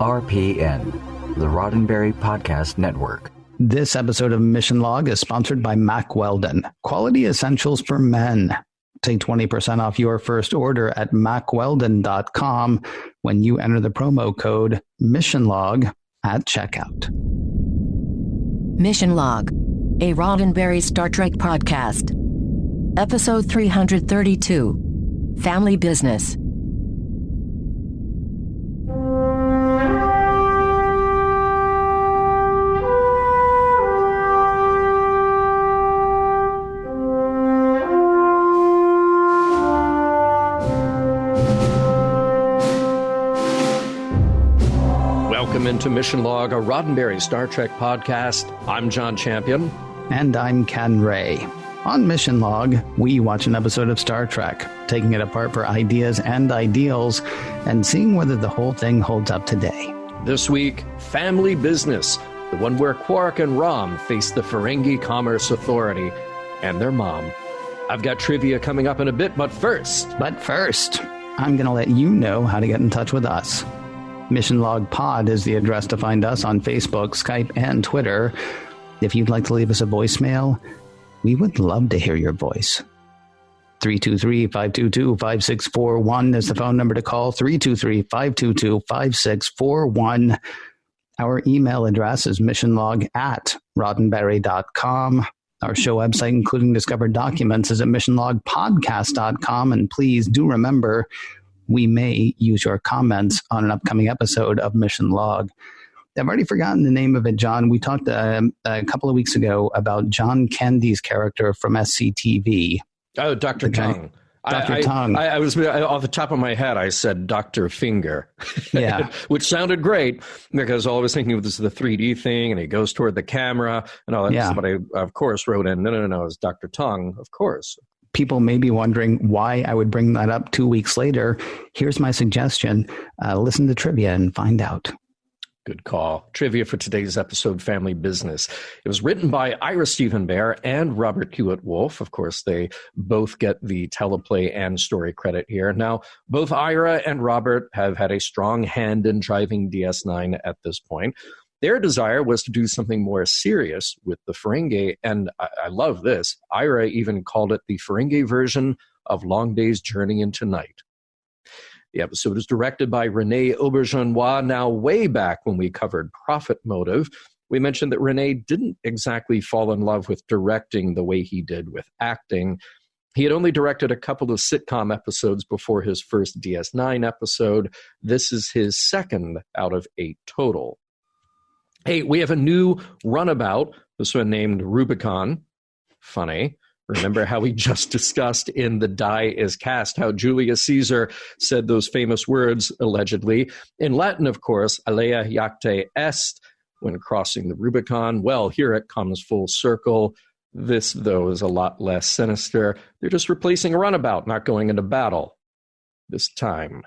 RPN, the Roddenberry Podcast Network. This episode of Mission Log is sponsored by Mack Weldon, quality essentials for men. Take 20% off your first order at mackweldon.com when you enter the promo code MissionLog at checkout. Mission Log, a Roddenberry Star Trek podcast. Episode 332, Family Business. Welcome into Mission Log, a Roddenberry Star Trek podcast. I'm John Champion. And I'm Ken Ray. On Mission Log, we watch an episode of Star Trek, taking it apart for ideas and ideals, and seeing whether the whole thing holds up today. This week, Family Business, the one where Quark and Rom face the Ferengi Commerce Authority and their mom. I've got trivia coming up in a bit, but first, I'm going to let you know how to get in touch with us. Mission Log Pod is the address to find us on Facebook, Skype, and Twitter. If you'd like to leave us a voicemail, we would love to hear your voice. 323-522-5641 is the phone number to call, 323-522-5641. Our email address is missionlog@roddenberry.com. Our show website, including discovered documents, is at missionlogpodcast.com. And please do remember, we may use your comments on an upcoming episode of Mission Log. I've already forgotten the name of it, John. We talked a couple of weeks ago about John Candy's character from SCTV. Oh, Dr. Tongue. Dr. Tongue. I was off the top of my head, I said Dr. Finger, yeah, which sounded great because all I was thinking was the 3D thing and he goes toward the camera and all that. Yeah. Somebody, of course, wrote in, no, it's Dr. Tongue, of course. People may be wondering why I would bring that up 2 weeks later. Here's my suggestion. Listen to trivia and find out. Good call. Trivia for today's episode, Family Business. It was written by Ira Stephen Bear and Robert Hewitt Wolf. Of course, they both get the teleplay and story credit here. Now, both Ira and Robert have had a strong hand in driving DS9 at this point. Their desire was to do something more serious with the Ferengi, and I love this. Ira even called it the Ferengi version of Long Day's Journey into Night. The episode is directed by René Auberjonois. Now, way back when we covered Profit Motive, we mentioned that René didn't exactly fall in love with directing the way he did with acting. He had only directed a couple of sitcom episodes before his first DS9 episode. This is his second out of 8 total. Hey, we have a new runabout, this one named Rubicon. Funny. Remember how we just discussed in The Die is Cast, how Julius Caesar said those famous words, allegedly. In Latin, of course, alea iacte est, when crossing the Rubicon. Well, here it comes full circle. This, though, is a lot less sinister. They're just replacing a runabout, not going into battle. This time.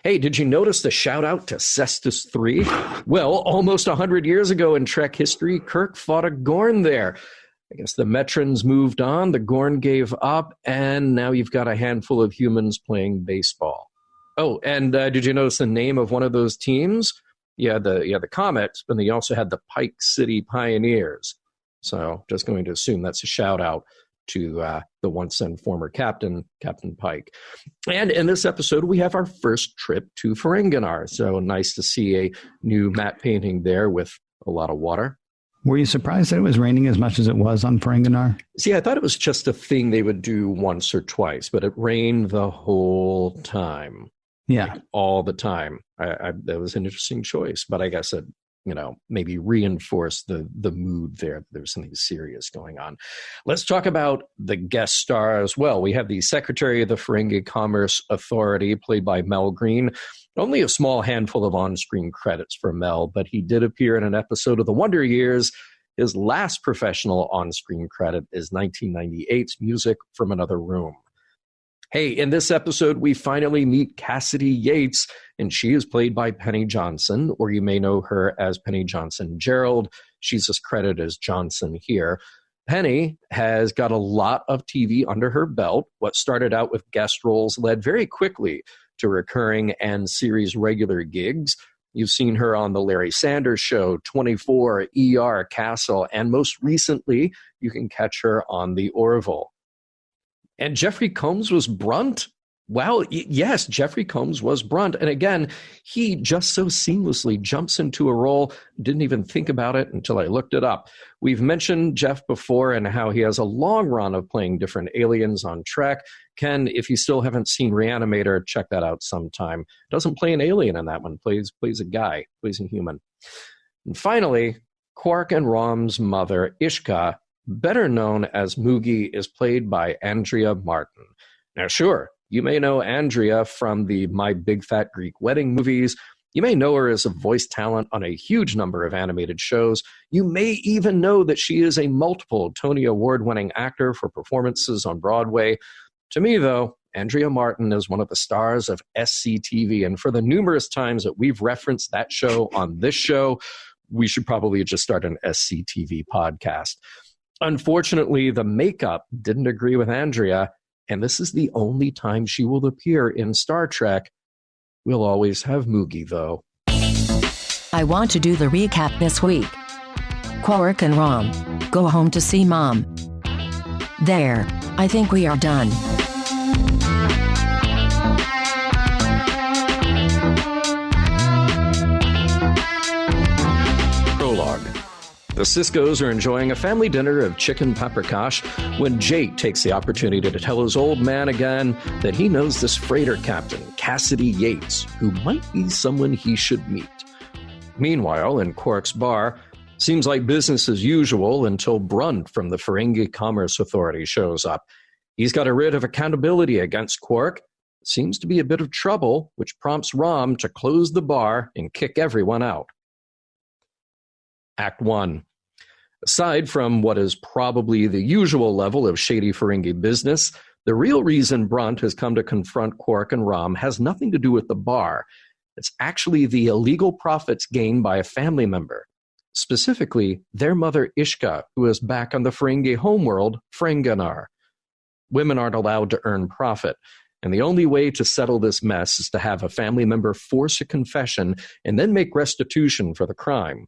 Hey, did you notice the shout-out to Cestus III? Well, almost 100 years ago in Trek history, Kirk fought a Gorn there. I guess the Metrons moved on, the Gorn gave up, and now you've got a handful of humans playing baseball. Oh, and did you notice the name of one of those teams? Yeah, the Comets, but they also had the Pike City Pioneers. So just going to assume that's a shout-out to the once and former captain, Captain Pike. And in this episode, we have our first trip to Ferenginar. So nice to see a new matte painting there with a lot of water. Were you surprised that it was raining as much as it was on Ferenginar? See, I thought it was just a thing they would do once or twice, but it rained the whole time. Yeah. Like, all the time. That was an interesting choice, but I guess it, maybe reinforced the mood there. There was something serious going on. Let's talk about the guest star as well. We have the Secretary of the Ferengi Commerce Authority, played by Mel Green. Only a small handful of on-screen credits for Mel, but he did appear in an episode of The Wonder Years. His last professional on-screen credit is 1998's Music from Another Room. Hey, in this episode, we finally meet Cassidy Yates, and she is played by Penny Johnson, or you may know her as Penny Johnson-Gerald. She's just credited as Johnson here. Penny has got a lot of TV under her belt. What started out with guest roles led very quickly to recurring and series regular gigs. You've seen her on The Larry Sanders Show, 24, ER, Castle, and most recently, you can catch her on The Orville. And Jeffrey Combs was Brunt? Well, yes, Jeffrey Combs was Brunt. And again, he just so seamlessly jumps into a role. Didn't even think about it until I looked it up. We've mentioned Jeff before and how he has a long run of playing different aliens on Trek. Ken, if you still haven't seen Reanimator, check that out sometime. Doesn't play an alien in that one. Plays a guy, plays a human. And finally, Quark and Rom's mother, Ishka, better known as Moogie, is played by Andrea Martin. Now, sure, you may know Andrea from the My Big Fat Greek Wedding movies. You may know her as a voice talent on a huge number of animated shows. You may even know that she is a multiple Tony Award-winning actor for performances on Broadway. To me, though, Andrea Martin is one of the stars of SCTV, and for the numerous times that we've referenced that show on this show, we should probably just start an SCTV podcast. Unfortunately, the makeup didn't agree with Andrea, and this is the only time she will appear in Star Trek. We'll always have Moogie, though. I want to do the recap this week. Quark and Rom go home to see Mom. There, I think we are done. Prologue. The Siskos are enjoying a family dinner of chicken paprikash when Jake takes the opportunity to tell his old man again that he knows this freighter captain, Cassidy Yates, who might be someone he should meet. Meanwhile, in Quark's bar, seems like business as usual until Brunt from the Ferengi Commerce Authority shows up. He's got a writ of accountability against Quark. Seems to be a bit of trouble, which prompts Rom to close the bar and kick everyone out. Act 1. Aside from what is probably the usual level of shady Ferengi business, the real reason Brunt has come to confront Quark and Rom has nothing to do with the bar. It's actually the illegal profits gained by a family member, specifically their mother Ishka, who is back on the Ferengi homeworld, Ferenginar. Women aren't allowed to earn profit, and the only way to settle this mess is to have a family member force a confession and then make restitution for the crime.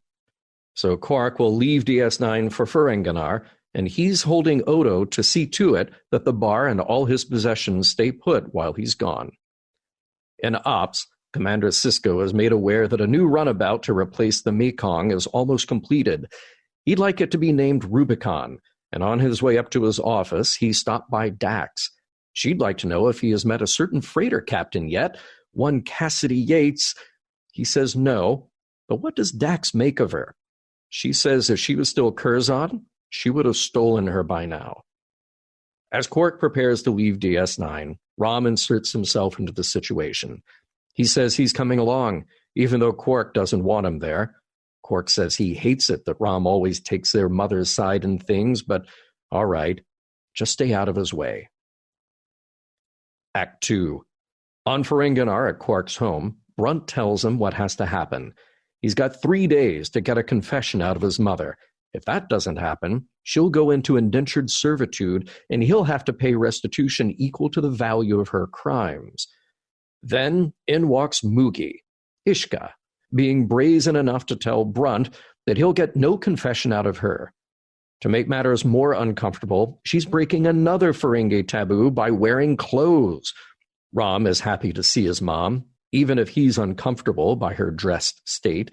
So Quark will leave DS9 for Ferenginar, and he's holding Odo to see to it that the bar and all his possessions stay put while he's gone. In Ops, Commander Sisko is made aware that a new runabout to replace the Mekong is almost completed. He'd like it to be named Rubicon, and on his way up to his office, he stopped by Dax. She'd like to know if he has met a certain freighter captain yet, one Cassidy Yates. He says no, but what does Dax make of her? She says if she was still Curzon, she would have stolen her by now. As Quark prepares to leave DS9, Rom inserts himself into the situation. He says he's coming along, even though Quark doesn't want him there. Quark says he hates it that Rom always takes their mother's side in things, but all right, just stay out of his way. Act 2. On Ferenginar at Quark's home, Brunt tells him what has to happen. He's got 3 days to get a confession out of his mother. If that doesn't happen, she'll go into indentured servitude, and he'll have to pay restitution equal to the value of her crimes. Then in walks Moogie, Ishka, being brazen enough to tell Brunt that he'll get no confession out of her. To make matters more uncomfortable, she's breaking another Ferengi taboo by wearing clothes. Rom is happy to see his mom, even if he's uncomfortable by her dressed state.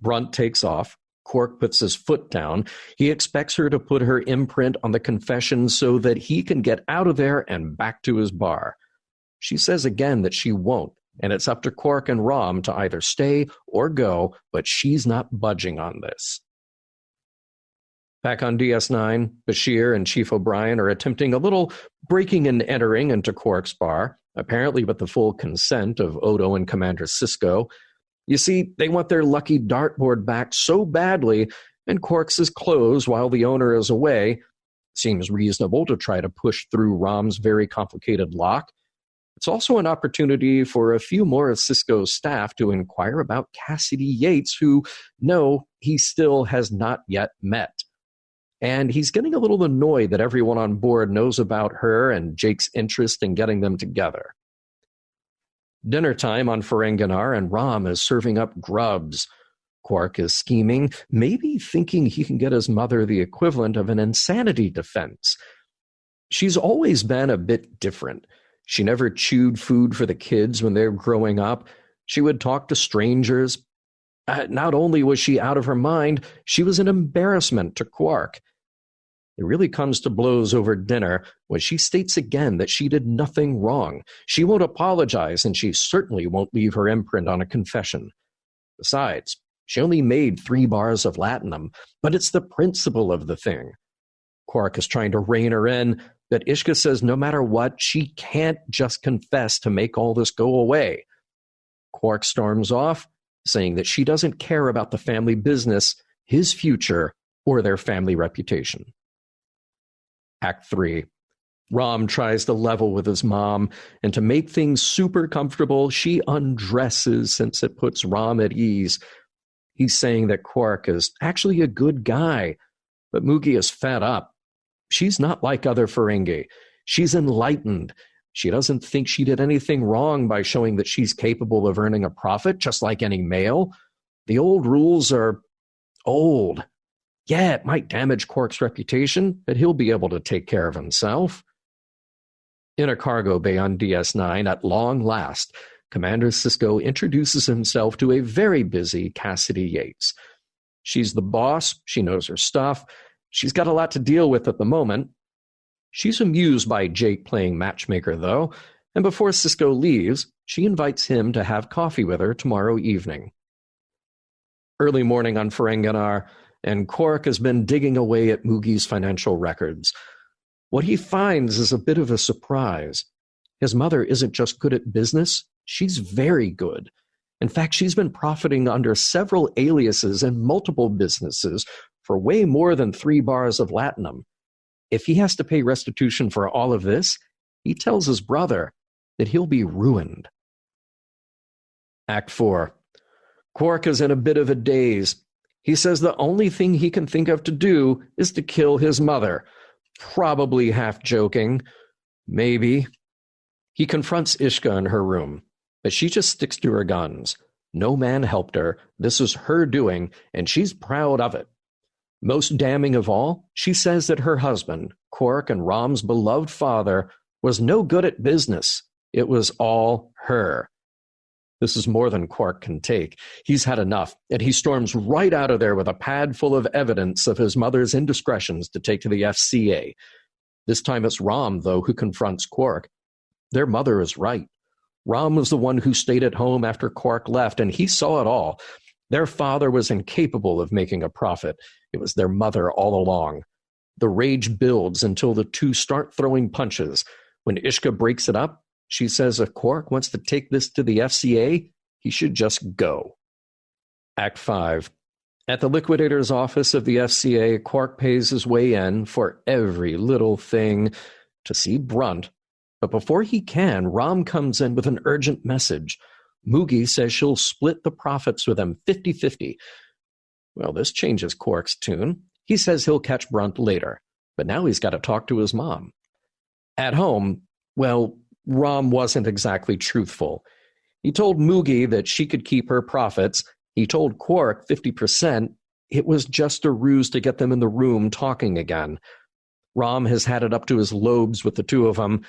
Brunt takes off. Quark puts his foot down. He expects her to put her imprint on the confession so that he can get out of there and back to his bar. She says again that she won't, and it's up to Quark and Rom to either stay or go, but she's not budging on this. Back on DS9, Bashir and Chief O'Brien are attempting a little breaking and entering into Quark's bar, apparently with the full consent of Odo and Commander Sisko. You see, they want their lucky dartboard back so badly, and Quark's is closed while the owner is away. Seems reasonable to try to push through Rom's very complicated lock. It's also an opportunity for a few more of Sisko's staff to inquire about Cassidy Yates, who, no, he still has not yet met. And he's getting a little annoyed that everyone on board knows about her and Jake's interest in getting them together. Dinner time on Ferenginar, and Rom is serving up grubs. Quark is scheming, maybe thinking he can get his mother the equivalent of an insanity defense. She's always been a bit different. She never chewed food for the kids when they were growing up. She would talk to strangers. Not only was she out of her mind, she was an embarrassment to Quark. It really comes to blows over dinner when she states again that she did nothing wrong. She won't apologize, and she certainly won't leave her imprint on a confession. Besides, she only made 3 bars of latinum, but it's the principle of the thing. Quark is trying to rein her in, but Ishka says no matter what, she can't just confess to make all this go away. Quark storms off, saying that she doesn't care about the family business, his future, or their family reputation. Act 3. Rom tries to level with his mom, and to make things super comfortable, she undresses since it puts Rom at ease. He's saying that Quark is actually a good guy, but Moogie is fed up. She's not like other Ferengi. She's enlightened. She doesn't think she did anything wrong by showing that she's capable of earning a profit, just like any male. The old rules are old. Yeah, it might damage Quark's reputation, but he'll be able to take care of himself. In a cargo bay on DS9, at long last, Commander Sisko introduces himself to a very busy Cassidy Yates. She's the boss. She knows her stuff. She's got a lot to deal with at the moment. She's amused by Jake playing matchmaker, though, and before Sisko leaves, she invites him to have coffee with her tomorrow evening. Early morning on Ferenginar, and Quark has been digging away at Moogie's financial records. What he finds is a bit of a surprise. His mother isn't just good at business, she's very good. In fact, she's been profiting under several aliases and multiple businesses for way more than 3 bars of latinum. If he has to pay restitution for all of this, he tells his brother that he'll be ruined. Act 4. Quark is in a bit of a daze. He says the only thing he can think of to do is to kill his mother. Probably half joking. Maybe. He confronts Ishka in her room, but she just sticks to her guns. No man helped her. This is her doing, and she's proud of it. Most damning of all, she says that her husband, Quark and Rom's beloved father, was no good at business. It was all her. This is more than Quark can take. He's had enough, and he storms right out of there with a pad full of evidence of his mother's indiscretions to take to the FCA. This time it's Rom, though, who confronts Quark. Their mother is right. Rom was the one who stayed at home after Quark left, and he saw it all. Their father was incapable of making a profit. It was their mother all along. The rage builds until the two start throwing punches. When Ishka breaks it up, she says if Quark wants to take this to the FCA, he should just go. Act 5. At the liquidator's office of the FCA, Quark pays his way in for every little thing to see Brunt. But before he can, Rom comes in with an urgent message. Moogie says she'll split the profits with him 50-50. Well, this changes Quark's tune. He says he'll catch Brunt later, but now he's got to talk to his mom. At home, well, Rom wasn't exactly truthful. He told Moogie that she could keep her profits. He told Quark 50%. It was just a ruse to get them in the room talking again. Rom has had it up to his lobes with the two of them.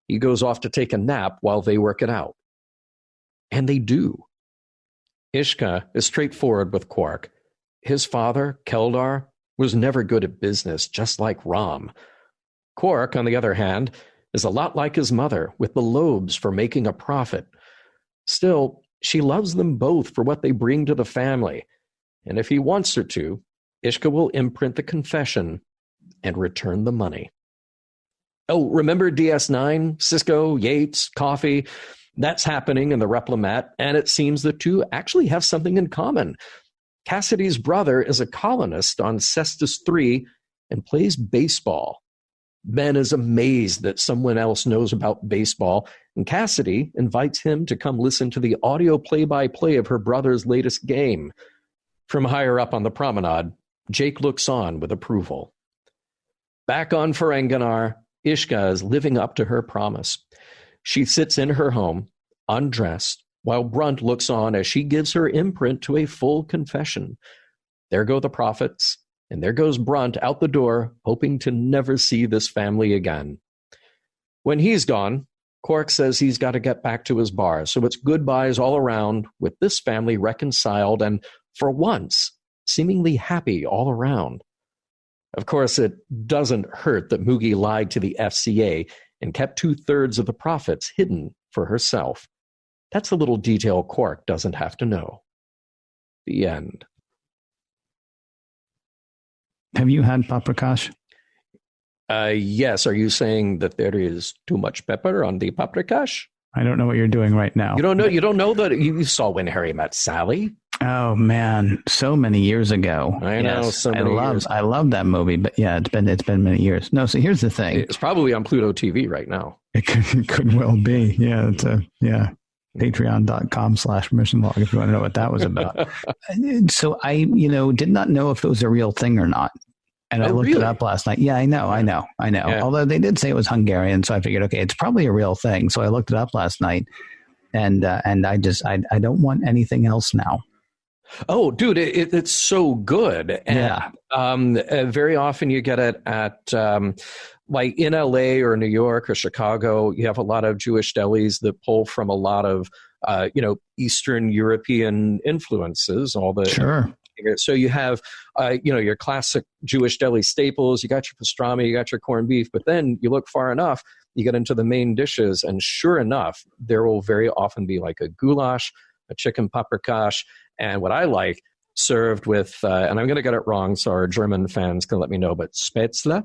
He goes off to take a nap while they work it out. And they do. Ishka is straightforward with Quark. His father, Keldar, was never good at business, just like Rom. Quark, on the other hand, is a lot like his mother, with the lobes for making a profit. Still, she loves them both for what they bring to the family. And if he wants her to, Ishka will imprint the confession and return the money. Oh, remember DS9, Sisko, Yates, coffee? That's happening in the Replimat, and it seems the two actually have something in common. Cassidy's brother is a colonist on Cestus 3 and plays baseball. Ben is amazed that someone else knows about baseball, and Cassidy invites him to come listen to the audio play-by-play of her brother's latest game. From higher up on the promenade, Jake looks on with approval. Back on Ferenginar, Ishka is living up to her promise. She sits in her home, undressed, while Brunt looks on as she gives her imprint to a full confession. There go the prophets, and there goes Brunt out the door, hoping to never see this family again. When he's gone, Quark says he's got to get back to his bar, so it's goodbyes all around, with this family reconciled and, for once, seemingly happy all around. Of course, it doesn't hurt that Moogie lied to the FCA and kept 2/3 of the profits hidden for herself. That's a little detail Quark doesn't have to know. The end. Have you had paprikash? Yes. Are you saying that there is too much pepper on the paprikash? I don't know what you're doing right now. You don't know? You don't know that you saw When Harry Met Sally? Oh man, so many years ago. I know, so many years. I love that movie, but yeah, it's been many years. No, so here's the thing. It's probably on Pluto TV right now. It could well be. Yeah, Patreon.com/Mission Log if you want to know what that was about. So I, did not know if it was a real thing or not. And I looked it up last night. Yeah, I know. Yeah. Although they did say it was Hungarian, so I figured, okay, it's probably a real thing. So I looked it up last night, and I don't want anything else now. Oh, dude, it's so good. And, very often you get it at like in LA or New York or Chicago. You have a lot of Jewish delis that pull from a lot of Eastern European influences. Sure. So you have, your classic Jewish deli staples. You got your pastrami, you got your corned beef, but then you look far enough, you get into the main dishes, and sure enough, there will very often be like a goulash, a chicken paprikash, and what I like served with, and I'm going to get it wrong, so our German fans can let me know, but spätzle,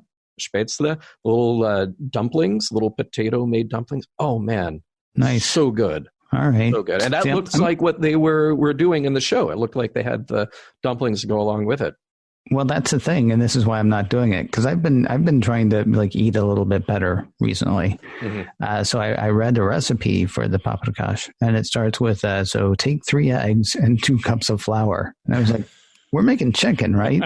little dumplings, little potato-made dumplings. Oh man, nice, so good. All right. So good. And that looks like what they were doing in the show. It looked like they had the dumplings to go along with it. Well, that's the thing, and this is why I'm not doing it, because I've been trying to eat a little bit better recently. Mm-hmm. So I read a recipe for the paprikash, and it starts with so take 3 eggs and 2 cups of flour. And I was like, we're making chicken, right?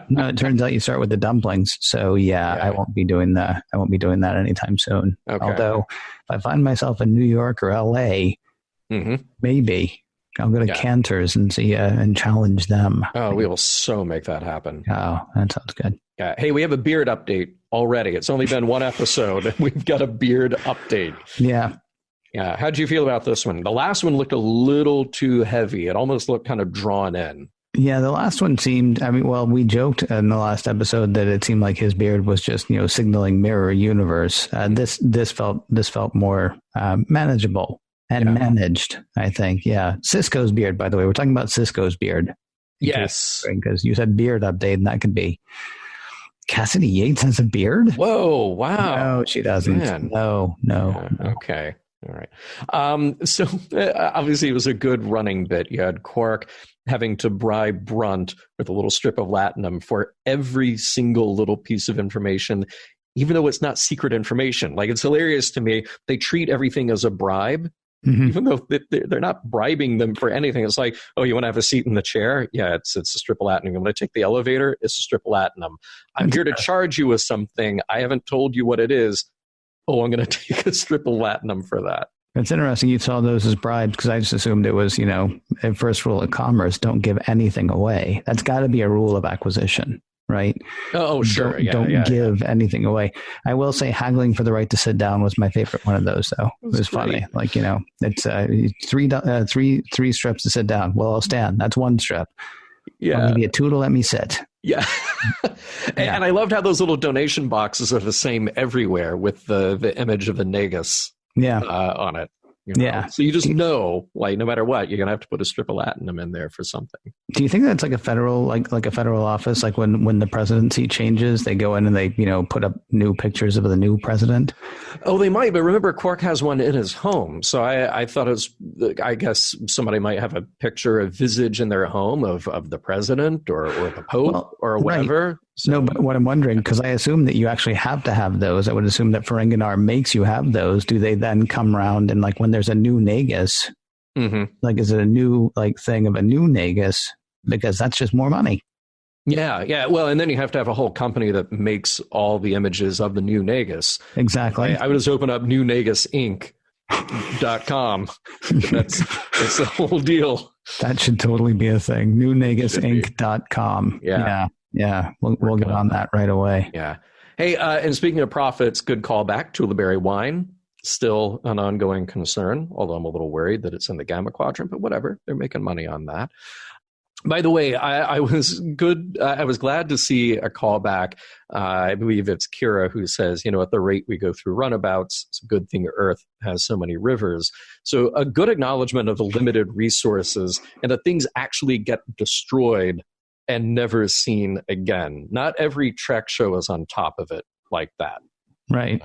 No, it turns out you start with the dumplings. So yeah, I won't be doing that. I won't be doing that anytime soon. Okay. Although if I find myself in New York or LA. Mm-hmm. Maybe I'll go to Cantor's and see and challenge them. Oh, we will so make that happen. Oh, that sounds good. Yeah. Hey, we have a beard update already. It's only been 1 episode, and we've got a beard update. Yeah. Yeah. How'd you feel about this one? The last one looked a little too heavy. It almost looked kind of drawn in. Yeah, the last one seemed, we joked in the last episode that it seemed like his beard was just, signaling mirror universe. This felt more manageable. And managed, I think. Yeah. Cisco's beard, by the way. We're talking about Cisco's beard. Yes. Because you said beard update, and that could be. Cassidy Yates has a beard? Whoa, wow. No, she doesn't. Man. No. Okay. All right. So obviously it was a good running bit. You had Quark having to bribe Brunt with a little strip of latinum for every single little piece of information, even though it's not secret information. Like, it's hilarious to me. They treat everything as a bribe. Mm-hmm. Even though they're not bribing them for anything. It's like, oh, you want to have a seat in the chair? Yeah, it's a strip of latinum. You want to take the elevator? It's a strip of latinum. I'm here to charge you with something. I haven't told you what it is. Oh, I'm going to take a strip of latinum for that. It's interesting you saw those as bribes, because I just assumed it was, a first rule of commerce, don't give anything away. That's got to be a rule of acquisition, right? Oh, sure. Don't give anything away. I will say haggling for the right to sit down was my favorite one of those, though. It was funny. Like, it's three strips to sit down. Well, I'll stand. That's 1 strip. Yeah. Or maybe a 2 to let me sit. Yeah. And I loved how those little donation boxes are the same everywhere with the image of the Negus on it. Yeah. So you just know, like, no matter what, you're going to have to put a strip of latinum in there for something. Do you think that's like a federal, like a federal office? Like when the presidency changes, they go in and they, put up new pictures of the new president? Oh, they might. But remember, Quark has one in his home. So I thought I guess somebody might have a picture, a visage in their home of the president or the Pope or whatever. Right. So, no, but what I'm wondering, because I assume that you actually have to have those. I would assume that Ferenginar makes you have those. Do they then come around and, like, when there's a new Nagus, like, is it a new, like, thing of a new Nagus? Because that's just more money. Yeah. Well, and then you have to have a whole company that makes all the images of the new Nagus. Exactly. I would just open up New Nagus Inc. newnegasinc.com. It's the whole deal. That should totally be a thing. newnegasinc.com. Yeah. We'll get on that right away. Yeah. Hey, and speaking of profits, good callback. Tullaberry wine, still an ongoing concern, although I'm a little worried that it's in the Gamma Quadrant, but whatever. They're making money on that. By the way, I was glad to see a callback. I believe it's Kira who says, at the rate we go through runabouts, it's a good thing Earth has so many rivers. So a good acknowledgement of the limited resources and that things actually get destroyed and never seen again. Not every Trek show is on top of it like that. Right.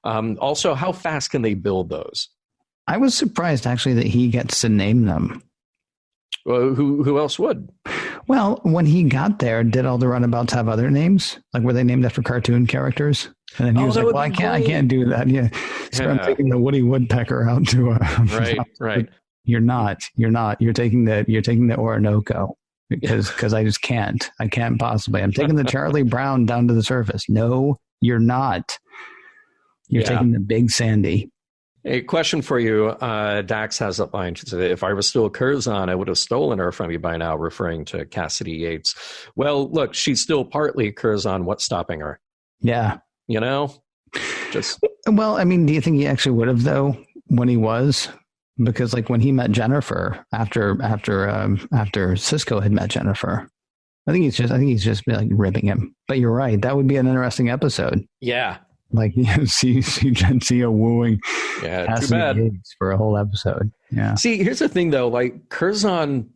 Also, how fast can they build those? I was surprised, actually, that he gets to name them. Well, who else would? Well, when he got there, did all the runabouts have other names? Like, were they named after cartoon characters? And then he was like, "Well, I can't do that." Yeah, so I'm taking the Woody Woodpecker out to right. You're not. You're taking the Orinoco because I just can't. I can't possibly. I'm taking the Charlie Brown down to the surface. No, you're not. You're taking the Big Sandy. A question for you. Dax has a line. She said, if I was still Curzon, I would have stolen her from you by now, referring to Cassidy Yates. Well, look, she's still partly Curzon. What's stopping her? Yeah. Just. Well, I mean, do you think he actually would have, though, when he was? Because, like, when he met Jennifer after Sisko had met Jennifer, I think he's just like ribbing him. But you're right. That would be an interesting episode. Yeah. Like, see Jensea wooing Cassidy Yates for a whole episode. Yeah. See, here's the thing, though. Like, Curzon,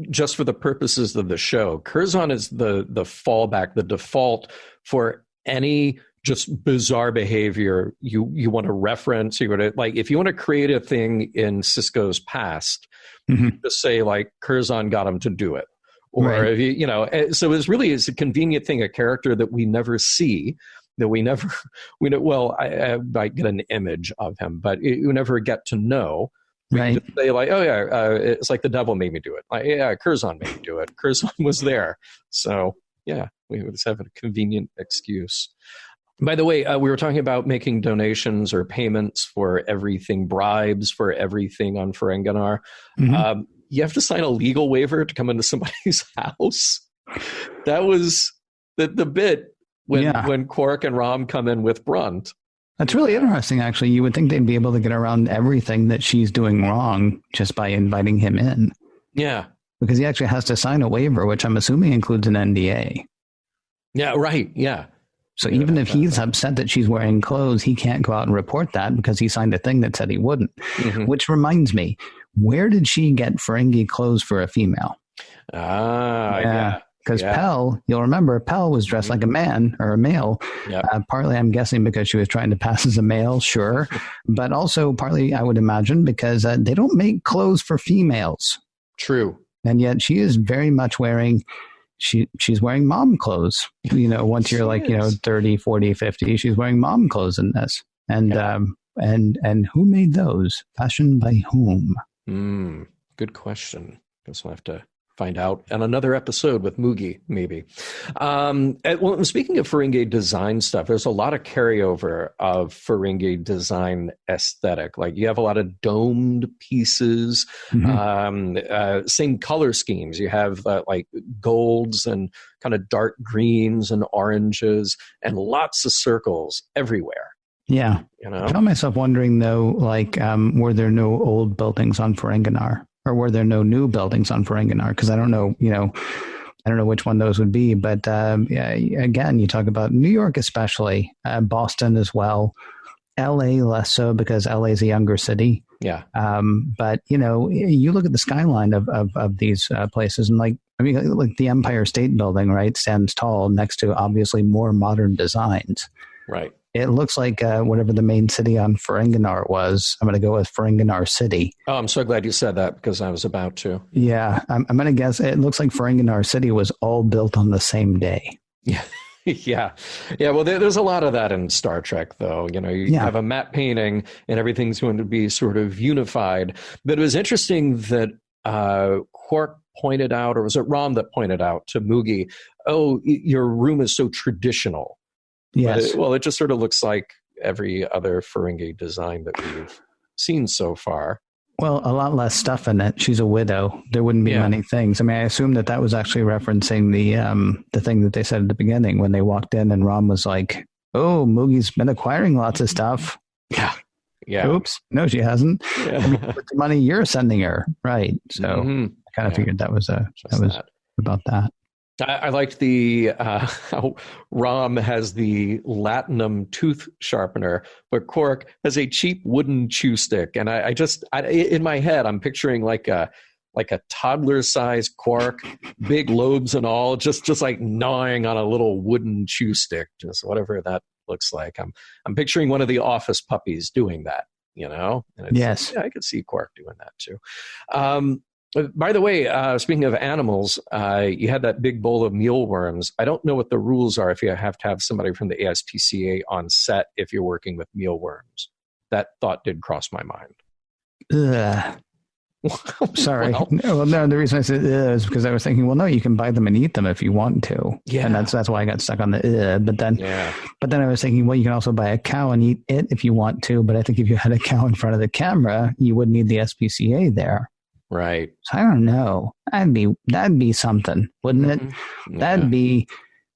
just for the purposes of the show, Curzon is the fallback, the default for any just bizarre behavior you want to reference. You want to, like, if you want to create a thing in Sisko's past, just say, like, Curzon got him to do it. Or, if so it's a convenient thing, a character that we never see, that we I might get an image of him, but you never get to know. Right. Just say, like, it's like the devil made me do it. Like, Curzon made me do it. Curzon was there. So, we would just have a convenient excuse. By the way, we were talking about making donations or payments for everything, bribes for everything on Ferenginar. You have to sign a legal waiver to come into somebody's house. That was the bit when Quark and Rom come in with Brunt. That's really interesting, actually. You would think they'd be able to get around everything that she's doing wrong just by inviting him in. Yeah. Because he actually has to sign a waiver, which I'm assuming includes an NDA. Yeah, right. Yeah. So even if he's upset that she's wearing clothes, he can't go out and report that because he signed a thing that said he wouldn't. Which reminds me, where did she get Ferengi clothes for a female? Because Pell, you'll remember, Pell was dressed like a man or a male. Yep. Partly, I'm guessing, because she was trying to pass as a male, sure. But also partly, I would imagine, because they don't make clothes for females. True. And yet she is very much wearing... She's wearing mom clothes, once you're like, 30, 40, 50, she's wearing mom clothes in this. And who made those? Fashioned by whom? Good question. Guess we'll have to find out on another episode with Moogie, maybe. Well, speaking of Ferengi design stuff, there's a lot of carryover of Ferengi design aesthetic. Like, you have a lot of domed pieces, same color schemes. You have like golds and kind of dark greens and oranges and lots of circles everywhere. Yeah. I found myself wondering, though, like, were there no old buildings on Ferenginar? Or were there no new buildings on Ferenginar? Because I don't know, I don't know which one those would be. But again, you talk about New York especially, Boston as well, L.A. less so because L.A. is a younger city. Yeah. But, you look at the skyline of these places and like the Empire State Building, right, stands tall next to obviously more modern designs. Right. It looks like whatever the main city on Ferenginar was. I'm going to go with Ferenginar City. Oh, I'm so glad you said that because I was about to. Yeah, I'm going to guess it looks like Ferenginar City was all built on the same day. Yeah. Yeah. Well, there's a lot of that in Star Trek, though. You have a matte painting and everything's going to be sort of unified. But it was interesting that Quark pointed out, or was it Rom that pointed out to Moogie, oh, your room is so traditional. Yes. It just sort of looks like every other Ferengi design that we've seen so far. Well, a lot less stuff in it. She's a widow. There wouldn't be many things. I mean, I assume that was actually referencing the thing that they said at the beginning when they walked in and Rom was like, "Oh, Moogie's been acquiring lots of stuff." Yeah. Oops. No, she hasn't. Yeah. I mean, with the money you're sending her, right? So I kind of figured that was about that. I liked how Rom has the latinum tooth sharpener, but Quark has a cheap wooden chew stick. And I in my head, I'm picturing like a toddler-sized Quark, big lobes and all, just like gnawing on a little wooden chew stick, just whatever that looks like. I'm picturing one of the office puppies doing that, And yes, I could see Quark doing that too. By the way, speaking of animals, you had that big bowl of mealworms. I don't know what the rules are if you have to have somebody from the ASPCA on set if you're working with mealworms. That thought did cross my mind. Ugh. Sorry. No, the reason I said is because I was thinking, well, no, you can buy them and eat them if you want to. Yeah. And that's why I got stuck on the but then I was thinking, well, you can also buy a cow and eat it if you want to. But I think if you had a cow in front of the camera, you would need the SPCA there. Right. So I don't know. That'd be something, wouldn't it? Yeah.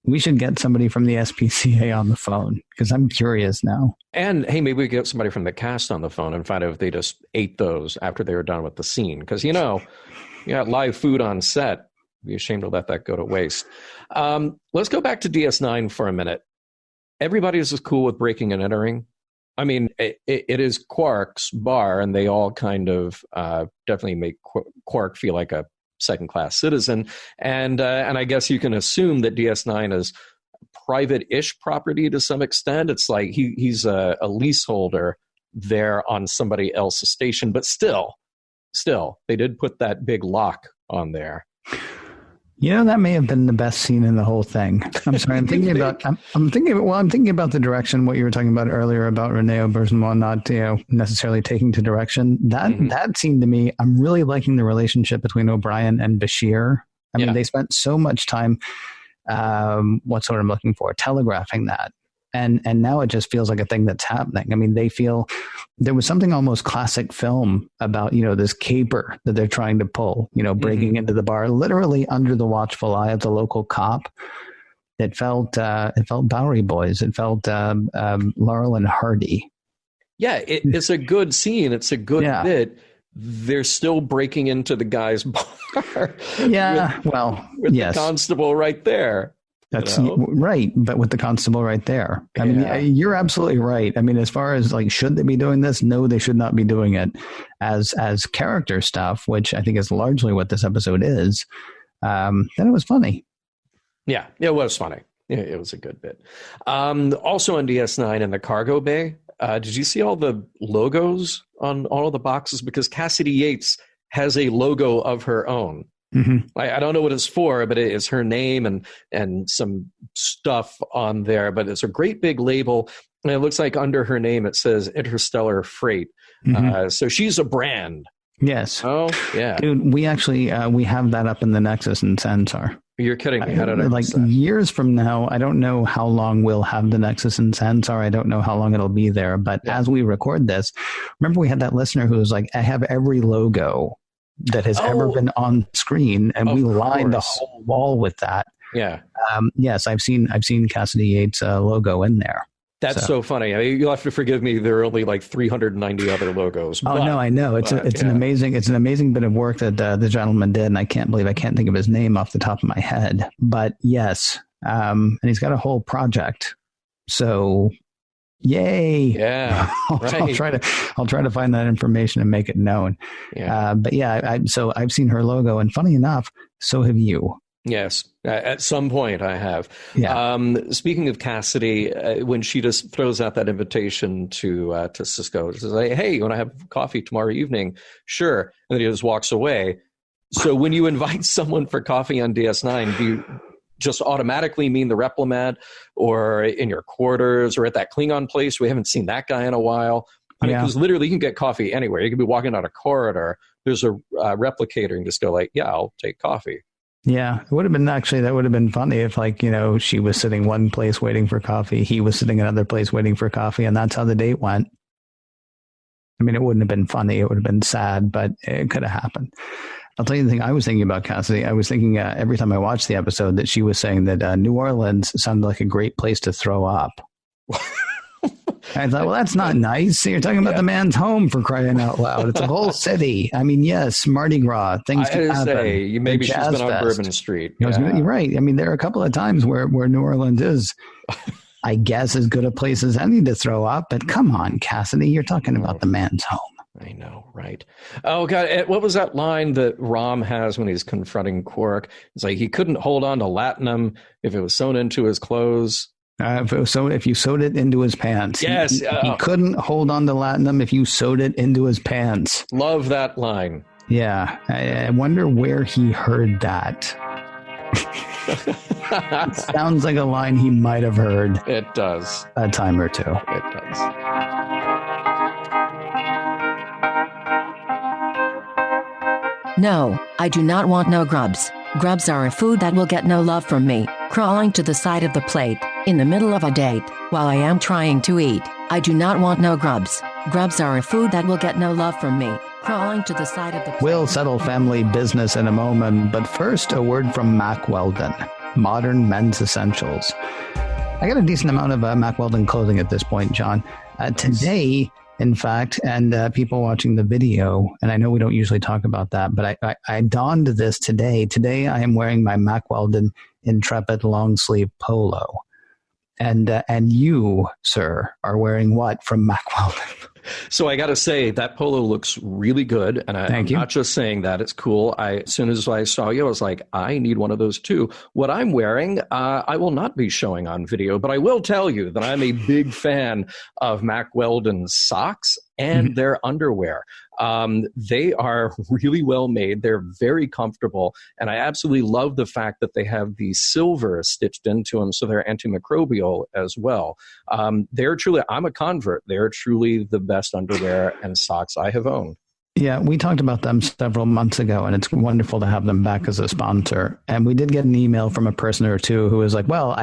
We should get somebody from the SPCA on the phone because I'm curious now. And hey, maybe we get somebody from the cast on the phone and find out if they just ate those after they were done with the scene. Because, you got live food on set. Be ashamed to let that go to waste. Let's go back to DS9 for a minute. Everybody is cool with breaking and entering. I mean, it is Quark's bar, and they all kind of definitely make Quark feel like a second-class citizen. And I guess you can assume that DS9 is private-ish property to some extent. It's like he's a leaseholder there on somebody else's station, but still, they did put that big lock on there. That may have been the best scene in the whole thing. I'm sorry. I'm thinking about the direction, what you were talking about earlier about Rene Auberjonois not, necessarily taking to direction. That scene to me, I'm really liking the relationship between O'Brien and Bashir. I mean, they spent so much time, what's what I'm looking for, telegraphing that. And now it just feels like a thing that's happening. I mean, they feel there was something almost classic film about, this caper that they're trying to pull, breaking into the bar, literally under the watchful eye of the local cop. It felt Bowery Boys. It felt Laurel and Hardy. Yeah, it's a good scene. It's a good bit. They're still breaking into the guy's bar. Yeah, with the constable right there. That's right, but with the constable right there. I mean, you're absolutely right. I mean, as far as should they be doing this? No, they should not be doing it as character stuff, which I think is largely what this episode is. Then it was funny. Yeah, it was funny. It was a good bit. Also on DS9 in the cargo bay, did you see all the logos on all of the boxes? Because Cassidy Yates has a logo of her own. Mm-hmm. I don't know what it's for, but it is her name and some stuff on there. But it's a great big label, and it looks like under her name it says Interstellar Freight. Mm-hmm. So she's a brand. Yes. Oh, yeah. Dude, we actually we have that up in the Nexus and Sensor. You're kidding me. How did I miss that? Years from now, I don't know how long we'll have the Nexus and Sensor. I don't know how long it'll be there. But as we record this, remember we had that listener who was like, I have every logo that has ever been on screen, and we lined the whole wall with that. Yeah. Yes, I've seen Cassidy Yates' logo in there. That's so funny. I mean, you'll have to forgive me. There are only 390 other logos. Oh no, I know it's an amazing bit of work that the gentleman did, and I can't think of his name off the top of my head. But yes, and he's got a whole project. So. Yay! Yeah, I'll try to find that information and make it known. Yeah. But yeah, so I've seen her logo, and funny enough, so have you. Yes, at some point I have. Yeah. Speaking of Cassidy, when she just throws out that invitation to Cisco, she says, "Hey, you want to have coffee tomorrow evening?" Sure, and then he just walks away. So when you invite someone for coffee on DS9, do you just automatically mean the Replimad or in your quarters or at that Klingon place? We haven't seen that guy in a while. I mean, because literally you can get coffee anywhere. You can be walking down a corridor. There's a replicator and just go yeah, I'll take coffee. Yeah, it would have been that would have been funny if, like, she was sitting one place waiting for coffee, he was sitting another place waiting for coffee, and that's how the date went. I mean, it wouldn't have been funny. It would have been sad, but it could have happened. I'll tell you the thing I was thinking about Cassidy. I was thinking every time I watched the episode that she was saying that New Orleans sounded like a great place to throw up. I thought, well, that's not nice. You're talking about the man's home, for crying out loud. It's a whole city. I mean, yes, Mardi Gras, things can happen. Maybe she's been on Bourbon Street. Yeah. You're right. I mean, there are a couple of times where New Orleans is, I guess, as good a place as any to throw up. But come on, Cassidy, you're talking about the man's home. I know, right? Oh, God. What was that line that Rom has when he's confronting Quark? It's like he couldn't hold on to latinum if it was sewn into his clothes. If you sewed it into his pants. Yes. He couldn't hold on to latinum if you sewed it into his pants. Love that line. Yeah. I wonder where he heard that. It sounds like a line he might have heard. It does. A time or two. It does. No, I do not want no grubs. Grubs are a food that will get no love from me, crawling to the side of the plate, in the middle of a date, while I am trying to eat. I do not want no grubs. Grubs are a food that will get no love from me, crawling to the side of the plate. We'll settle family business in a moment, but first a word from Mack Weldon, Modern Men's Essentials. I got a decent amount of Mack Weldon clothing at this point, John. Today, in fact, and people watching the video, and I know we don't usually talk about that, but I donned this today. Today I am wearing my Mack Weldon Intrepid long sleeve polo. And you, sir, are wearing what from Mack Weldon? So I got to say, that polo looks really good. And I'm not just saying that. It's cool. As soon as I saw you, I was like, I need one of those too. What I'm wearing, I will not be showing on video, but I will tell you that I'm a big fan of Mack Weldon's socks and their underwear. They are really well made. They're very comfortable. And I absolutely love the fact that they have the silver stitched into them, so they're antimicrobial as well. They're truly, I'm a convert. They're truly the best underwear and socks I have owned. Yeah, we talked about them several months ago, and it's wonderful to have them back as a sponsor. And we did get an email from a person or two who was like, well,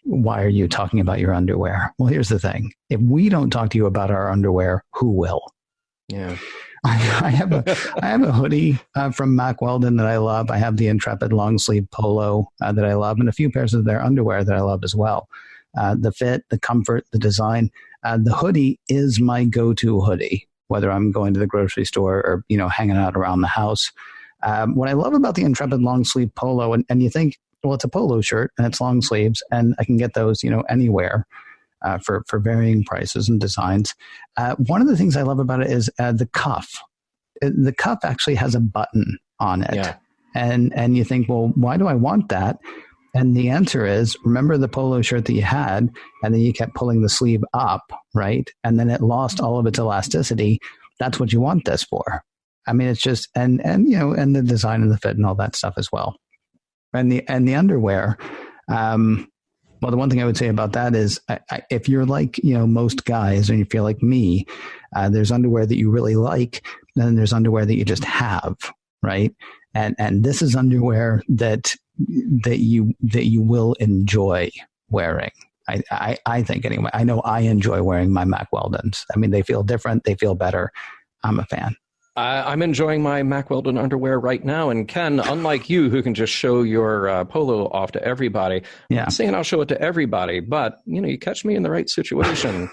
why are you talking about your underwear? Well, here's the thing. If we don't talk to you about our underwear, who will? Yeah. I have a hoodie from Mack Weldon that I love. I have the Intrepid long sleeve polo that I love, and a few pairs of their underwear that I love as well. The fit, the comfort, the design. The hoodie is my go-to hoodie, whether I'm going to the grocery store or, hanging out around the house. What I love about the Intrepid long sleeve polo, and you think, well, it's a polo shirt and it's long sleeves, and I can get those, anywhere. For varying prices and designs. One of the things I love about it is the cuff. The cuff actually has a button on it. Yeah. And you think, well, why do I want that? And the answer is, remember the polo shirt that you had, and then you kept pulling the sleeve up, right? And then it lost all of its elasticity. That's what you want this for. I mean, it's just, and the design and the fit and all that stuff as well. And the underwear, well, the one thing I would say about that is if you're like, most guys, and you feel like me, there's underwear that you really like, and then there's underwear that you just have, right? And this is underwear that you will enjoy wearing. I think anyway. I know I enjoy wearing my Mack Weldons. I mean, they feel different. They feel better. I'm a fan. I'm enjoying my Mack Weldon underwear right now. And Ken, unlike you, who can just show your polo off to everybody, I'm not saying I'll show it to everybody, but, you catch me in the right situation.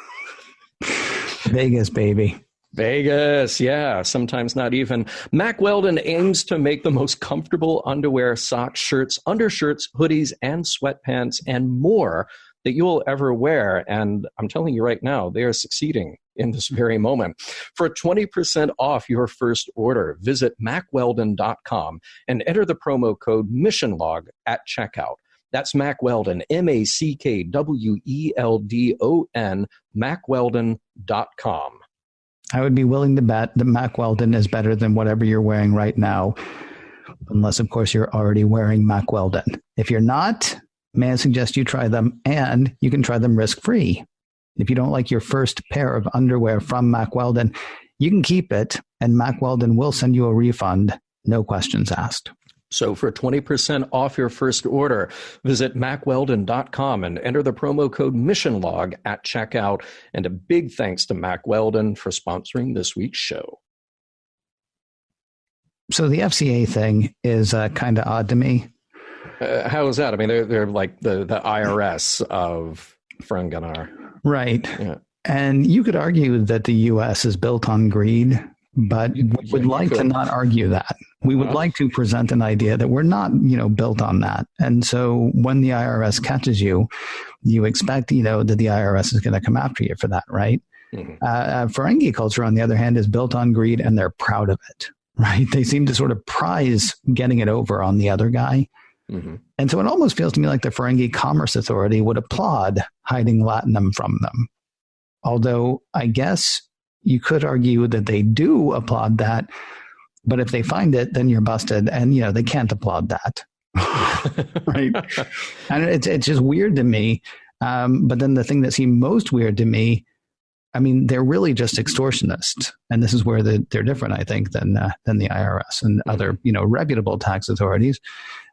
Vegas, baby. Vegas, yeah, sometimes not even. Mack Weldon aims to make the most comfortable underwear, socks, shirts, undershirts, hoodies, and sweatpants, and more that you will ever wear. And I'm telling you right now, they are succeeding in this very moment. For 20% off your first order, visit MackWeldon.com and enter the promo code MissionLog at checkout. That's Mack Weldon, MackWeldon, MackWeldon.com. I would be willing to bet that Mack Weldon is better than whatever you're wearing right now, unless, of course, you're already wearing Mack Weldon. If you're not, may I suggest you try them, and you can try them risk-free. If you don't like your first pair of underwear from Mack Weldon, you can keep it, and Mack Weldon will send you a refund, no questions asked. So for 20% off your first order, visit macweldon.com and enter the promo code MissionLog at checkout. And a big thanks to Mack Weldon for sponsoring this week's show. So the FCA thing is kind of odd to me. How is that? I mean, they're like the IRS of Ferenginar. Right. Yeah. And you could argue that the U.S. is built on greed, but we would like to not argue that. We would like to present an idea that we're not, built on that. And so when the IRS catches you, you expect, that the IRS is going to come after you for that, right? Mm-hmm. Ferengi culture, on the other hand, is built on greed, and they're proud of it, right? They seem to sort of prize getting it over on the other guy. Mm-hmm. And so it almost feels to me like the Ferengi Commerce Authority would applaud hiding Latinum from them. Although I guess you could argue that they do applaud that, but if they find it, then you're busted, and they can't applaud that, right? And it's just weird to me. But then the thing that seemed most weird to me, I mean, they're really just extortionists, and this is where they're different, I think, than the IRS and other reputable tax authorities,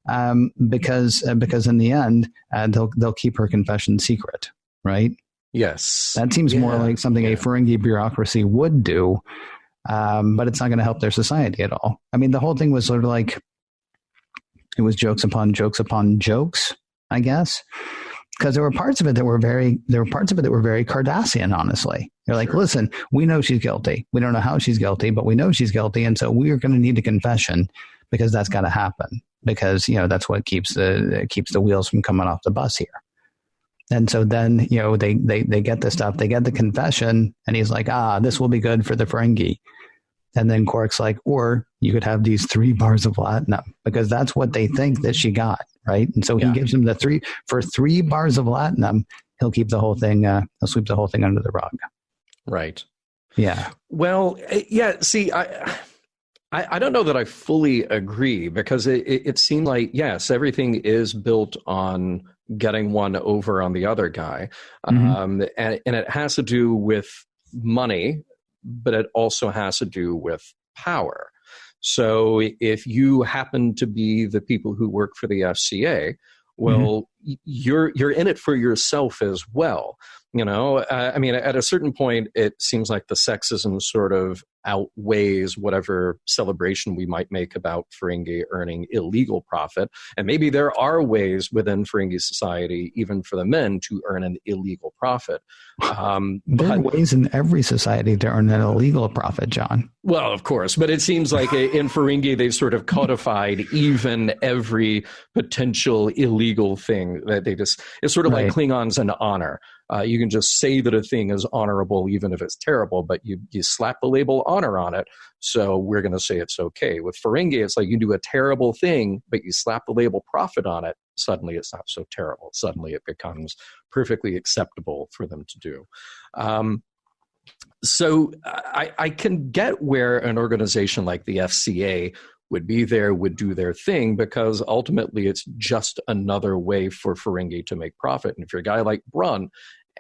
because in the end they'll keep her confession secret, right? Yes. That seems more like something a Ferengi bureaucracy would do, but it's not going to help their society at all. I mean, the whole thing was sort of like, it was jokes upon jokes upon jokes, I guess, because there were parts of it that were very Cardassian, honestly. They're like, listen, we know she's guilty. We don't know how she's guilty, but we know she's guilty. And so we are going to need a confession, because that's got to happen, because, that's what keeps the wheels from coming off the bus here. And so then, they get the stuff, they get the confession, and he's like, this will be good for the Ferengi. And then Quark's like, or you could have these 3 bars of latinum, because that's what they think that she got, right? And so he gives him the 3 bars of latinum. He'll keep the whole thing, he'll sweep the whole thing under the rug. Right. Yeah. Well, see, I don't know that I fully agree, because it seemed like, yes, everything is built on getting one over on the other guy. Mm-hmm. And it has to do with money, but it also has to do with power. So if you happen to be the people who work for the FCA, well, mm-hmm. you're in it for yourself as well. I mean, at a certain point, it seems like the sexism sort of outweighs whatever celebration we might make about Ferengi earning illegal profit. And maybe there are ways within Ferengi society, even for the men, to earn an illegal profit. There are ways in every society to earn an illegal profit, John. Well, of course. But it seems like in Ferengi, they've sort of codified even every potential illegal thing that it's sort of like Klingons and honor. You can just say that a thing is honorable, even if it's terrible, but you slap the label honor on it. So we're going to say it's okay. With Ferengi, it's like you do a terrible thing, but you slap the label profit on it. Suddenly it's not so terrible. Suddenly it becomes perfectly acceptable for them to do. So I can get where an organization like the FCA would do their thing, because ultimately it's just another way for Ferengi to make profit. And if you're a guy like Brun,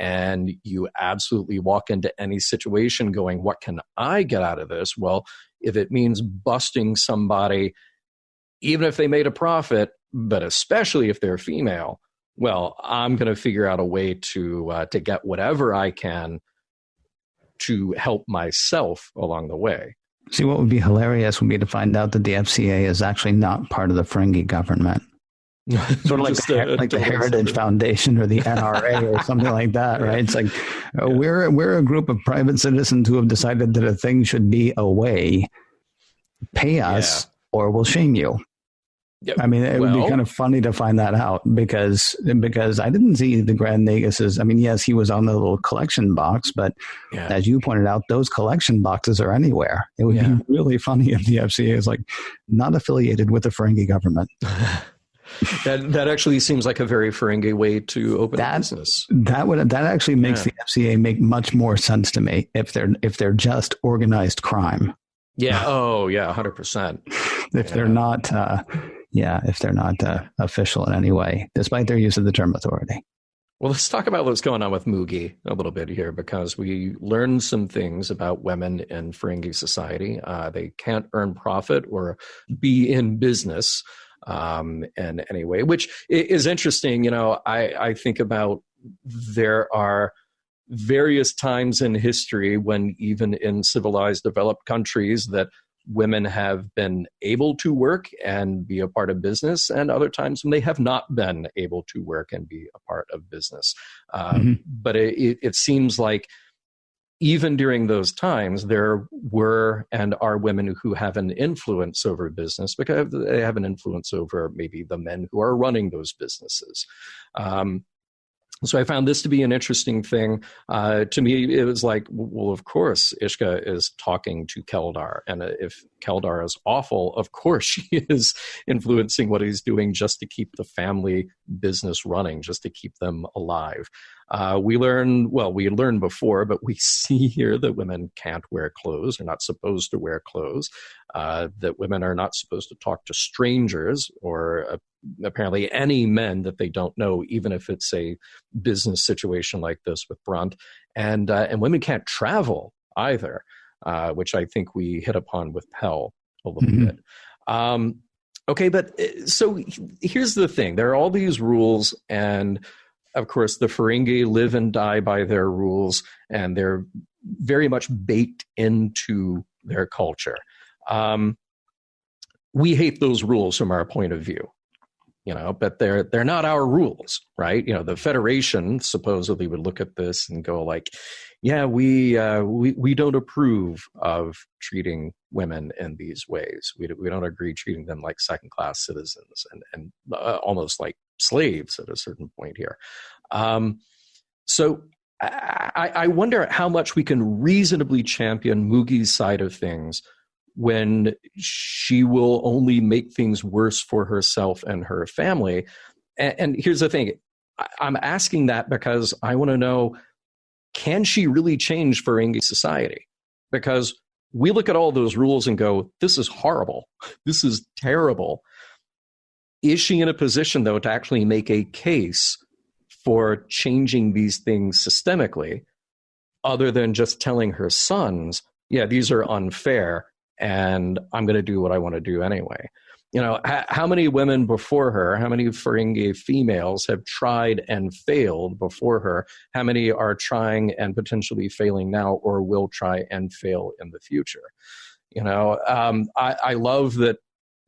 and you absolutely walk into any situation going, what can I get out of this? Well, if it means busting somebody, even if they made a profit, but especially if they're female, well, I'm going to figure out a way to get whatever I can to help myself along the way. See, what would be hilarious would be to find out that the FCA is actually not part of the Ferengi government. Sort of like the Heritage Foundation or the NRA or something like that, right? It's like, we're a group of private citizens who have decided that a thing should be away. Pay us or we'll shame you. Yep. I mean, it would be kind of funny to find that out, because I didn't see the Grand Negus's. I mean, yes, he was on the little collection box, but as you pointed out, those collection boxes are anywhere. It would be really funny if the FCA is like not affiliated with the Ferengi government. That actually seems like a very Ferengi way to open a business. That actually makes the FCA make much more sense to me if they're just organized crime. Yeah. Oh, yeah. 100%. If they're not, if they're not official in any way, despite their use of the term authority. Well, let's talk about what's going on with Mugi a little bit here, because we learned some things about women in Ferengi society. They can't earn profit or be in business in any way, which is interesting. You know, I think about there are various times in history when even in civilized developed countries that women have been able to work and be a part of business, and other times when they have not been able to work and be a part of business. But it seems like even during those times, there were and are women who have an influence over business because they have an influence over maybe the men who are running those businesses. So I found this to be an interesting thing. To me, it was like, well, of course, Ishka is talking to Keldar. And if Keldar is awful, of course she is influencing what he's doing just to keep the family business running, just to keep them alive. We learned before, but we see here that women can't wear clothes. They're not supposed to wear clothes. That women are not supposed to talk to strangers or apparently any men that they don't know, even if it's a business situation like this with Brunt. And women can't travel either, which I think we hit upon with Pell a little bit. Okay, but so here's the thing. There are all these rules, and of course, the Ferengi live and die by their rules, and they're very much baked into their culture. We hate those rules from our point of view, you know, but they're not our rules, right? You know, the Federation supposedly would look at this and go like, yeah, we don't approve of treating women in these ways. We don't agree treating them like second-class citizens and almost like slaves at a certain point here. So I wonder how much we can reasonably champion Mugi's side of things when she will only make things worse for herself and her family. And here's the thing. I'm asking that because I want to know, can she really change Ferengi society? Because we look at all those rules and go, this is horrible. This is terrible. Is she in a position, though, to actually make a case for changing these things systemically, other than just telling her sons, yeah, these are unfair, and I'm going to do what I want to do anyway? You know, how many women before her, how many Ferengi females have tried and failed before her? How many are trying and potentially failing now or will try and fail in the future? You know, I love that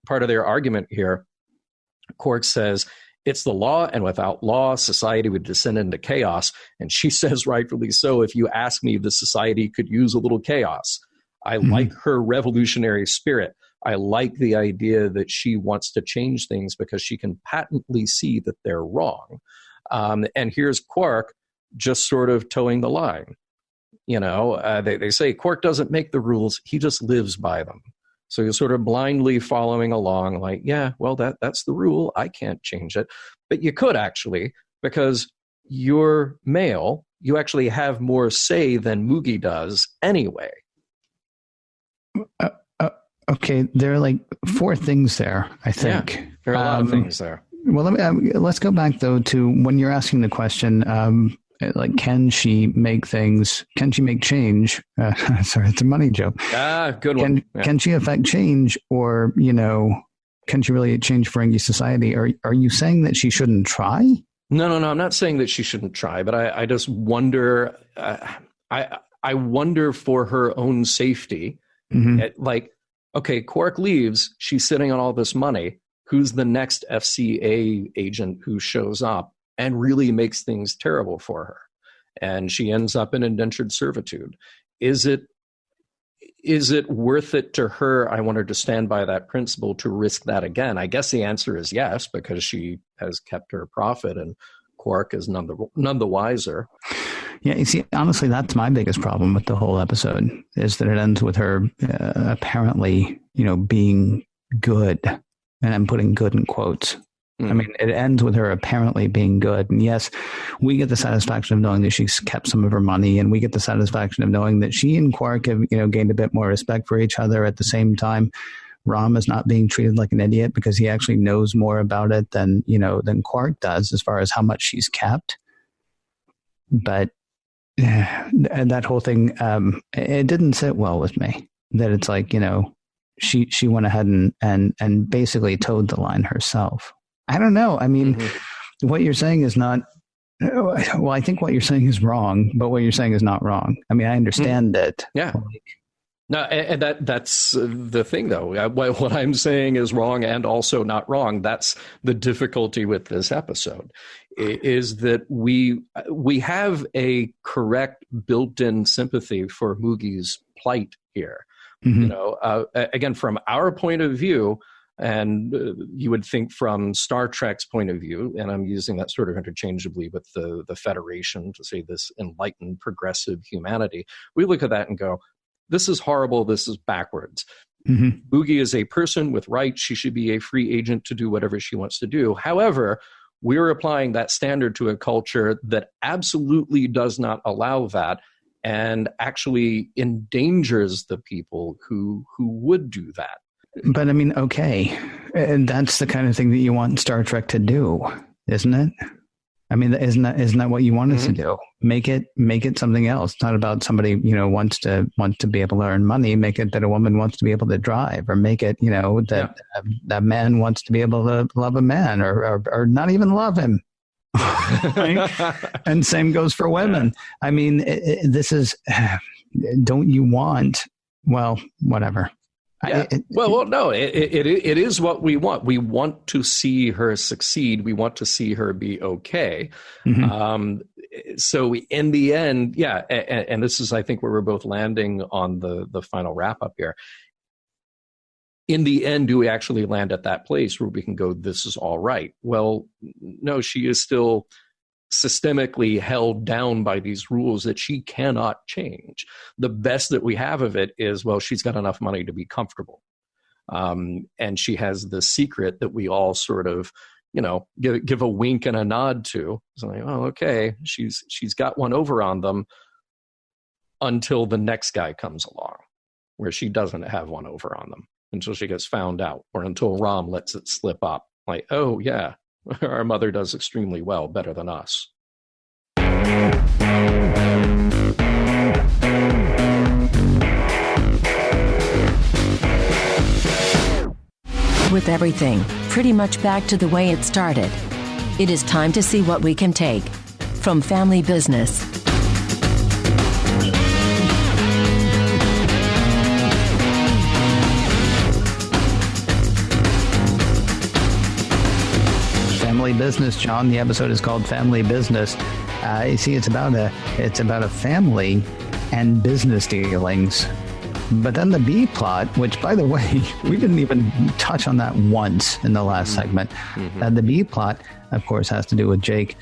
part of their argument here. Quark says, it's the law, and without law, society would descend into chaos. And she says, rightfully so, if you ask me, the society could use a little chaos. I like her revolutionary spirit. I like the idea that she wants to change things because she can patently see that they're wrong. And here's Quark just sort of towing the line. You know, they say Quark doesn't make the rules, he just lives by them. So you're sort of blindly following along like, yeah, well, that's the rule. I can't change it. But you could actually, because you're male, you actually have more say than Mugi does anyway. Okay, there are like four things there, I think. Yeah, there are a lot of things there. Well, let's go back, though, to when you're asking the question, like, can she make change? Sorry, it's a money joke. Good one. Can she affect change, or, you know, can she really change Ferengi society? Are you saying that she shouldn't try? No, I'm not saying that she shouldn't try, but I just wonder, I wonder for her own safety, like, okay, Quark leaves, she's sitting on all this money. Who's the next FCA agent who shows up and really makes things terrible for her? And she ends up in indentured servitude. Is it worth it to her? I want her to stand by that principle to risk that again. I guess the answer is yes, because she has kept her profit and Quark is none the wiser. Yeah, you see, honestly, that's my biggest problem with the whole episode, is that it ends with her apparently, you know, being good. And I'm putting good in quotes. I mean, it ends with her apparently being good. And yes, we get the satisfaction of knowing that she's kept some of her money, and we get the satisfaction of knowing that she and Quark have, you know, gained a bit more respect for each other. At the same time, Rom is not being treated like an idiot because he actually knows more about it than Quark does as far as how much she's kept. But and that whole thing, it didn't sit well with me, that it's like, you know, she went ahead and basically towed the line herself. I don't know. I mean, what you're saying is not, well, I think what you're saying is wrong, but what you're saying is not wrong. I mean, I understand it. Yeah. No, and that's the thing, though. What I'm saying is wrong and also not wrong. That's the difficulty with this episode, is that we have a correct built-in sympathy for Moogie's plight here. You know, again, from our point of view, and you would think from Star Trek's point of view, and I'm using that sort of interchangeably with the Federation to say this enlightened, progressive humanity, we look at that and go, this is horrible, this is backwards. Moogie is a person with rights. She should be a free agent to do whatever she wants to do. However, we're applying that standard to a culture that absolutely does not allow that and actually endangers the people who would do that. But I mean, okay, and that's the kind of thing that you want Star Trek to do, isn't it? I mean, isn't that what you want us to do? Make it something else. It's not about somebody, you know, wants to be able to earn money. Make it that a woman wants to be able to drive, or make it, you know, that that man wants to be able to love a man, or not even love him. Right? And same goes for women. I mean, this is, don't you want? Well, whatever. Yeah. No, it is what we want. We want to see her succeed. We want to see her be okay. So in the end, yeah, and this is, I think, where we're both landing on the final wrap up here. In the end, do we actually land at that place where we can go, this is all right? Well, no, she is still systemically held down by these rules that she cannot change. The best that we have of it is, well, she's got enough money to be comfortable. And she has the secret that we all sort of, you know, give a wink and a nod to. It's like, oh, okay, she's got one over on them until the next guy comes along, where she doesn't have one over on them until she gets found out, or until Rom lets it slip up. Like, oh, yeah, our mother does extremely well, better than us. With everything pretty much back to the way it started, it is time to see what we can take from family business. Family Business, John. The episode is called Family Business. You see, it's about a family and business dealings. But then the B plot, which, by the way, we didn't even touch on that once in the last segment. The B plot, of course, has to do with Jake,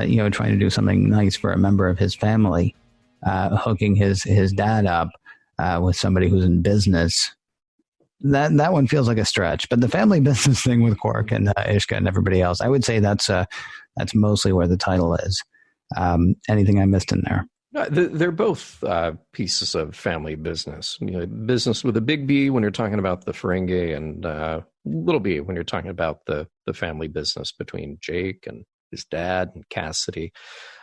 you know, trying to do something nice for a member of his family, hooking his dad up with somebody who's in business. That one feels like a stretch, but the family business thing with Quark and Ishka and everybody else, I would say that's mostly where the title is. Anything I missed in there? They're both pieces of family business. You know, business with a big B when you're talking about the Ferengi, and little B when you're talking about the family business between Jake and his dad and Cassidy.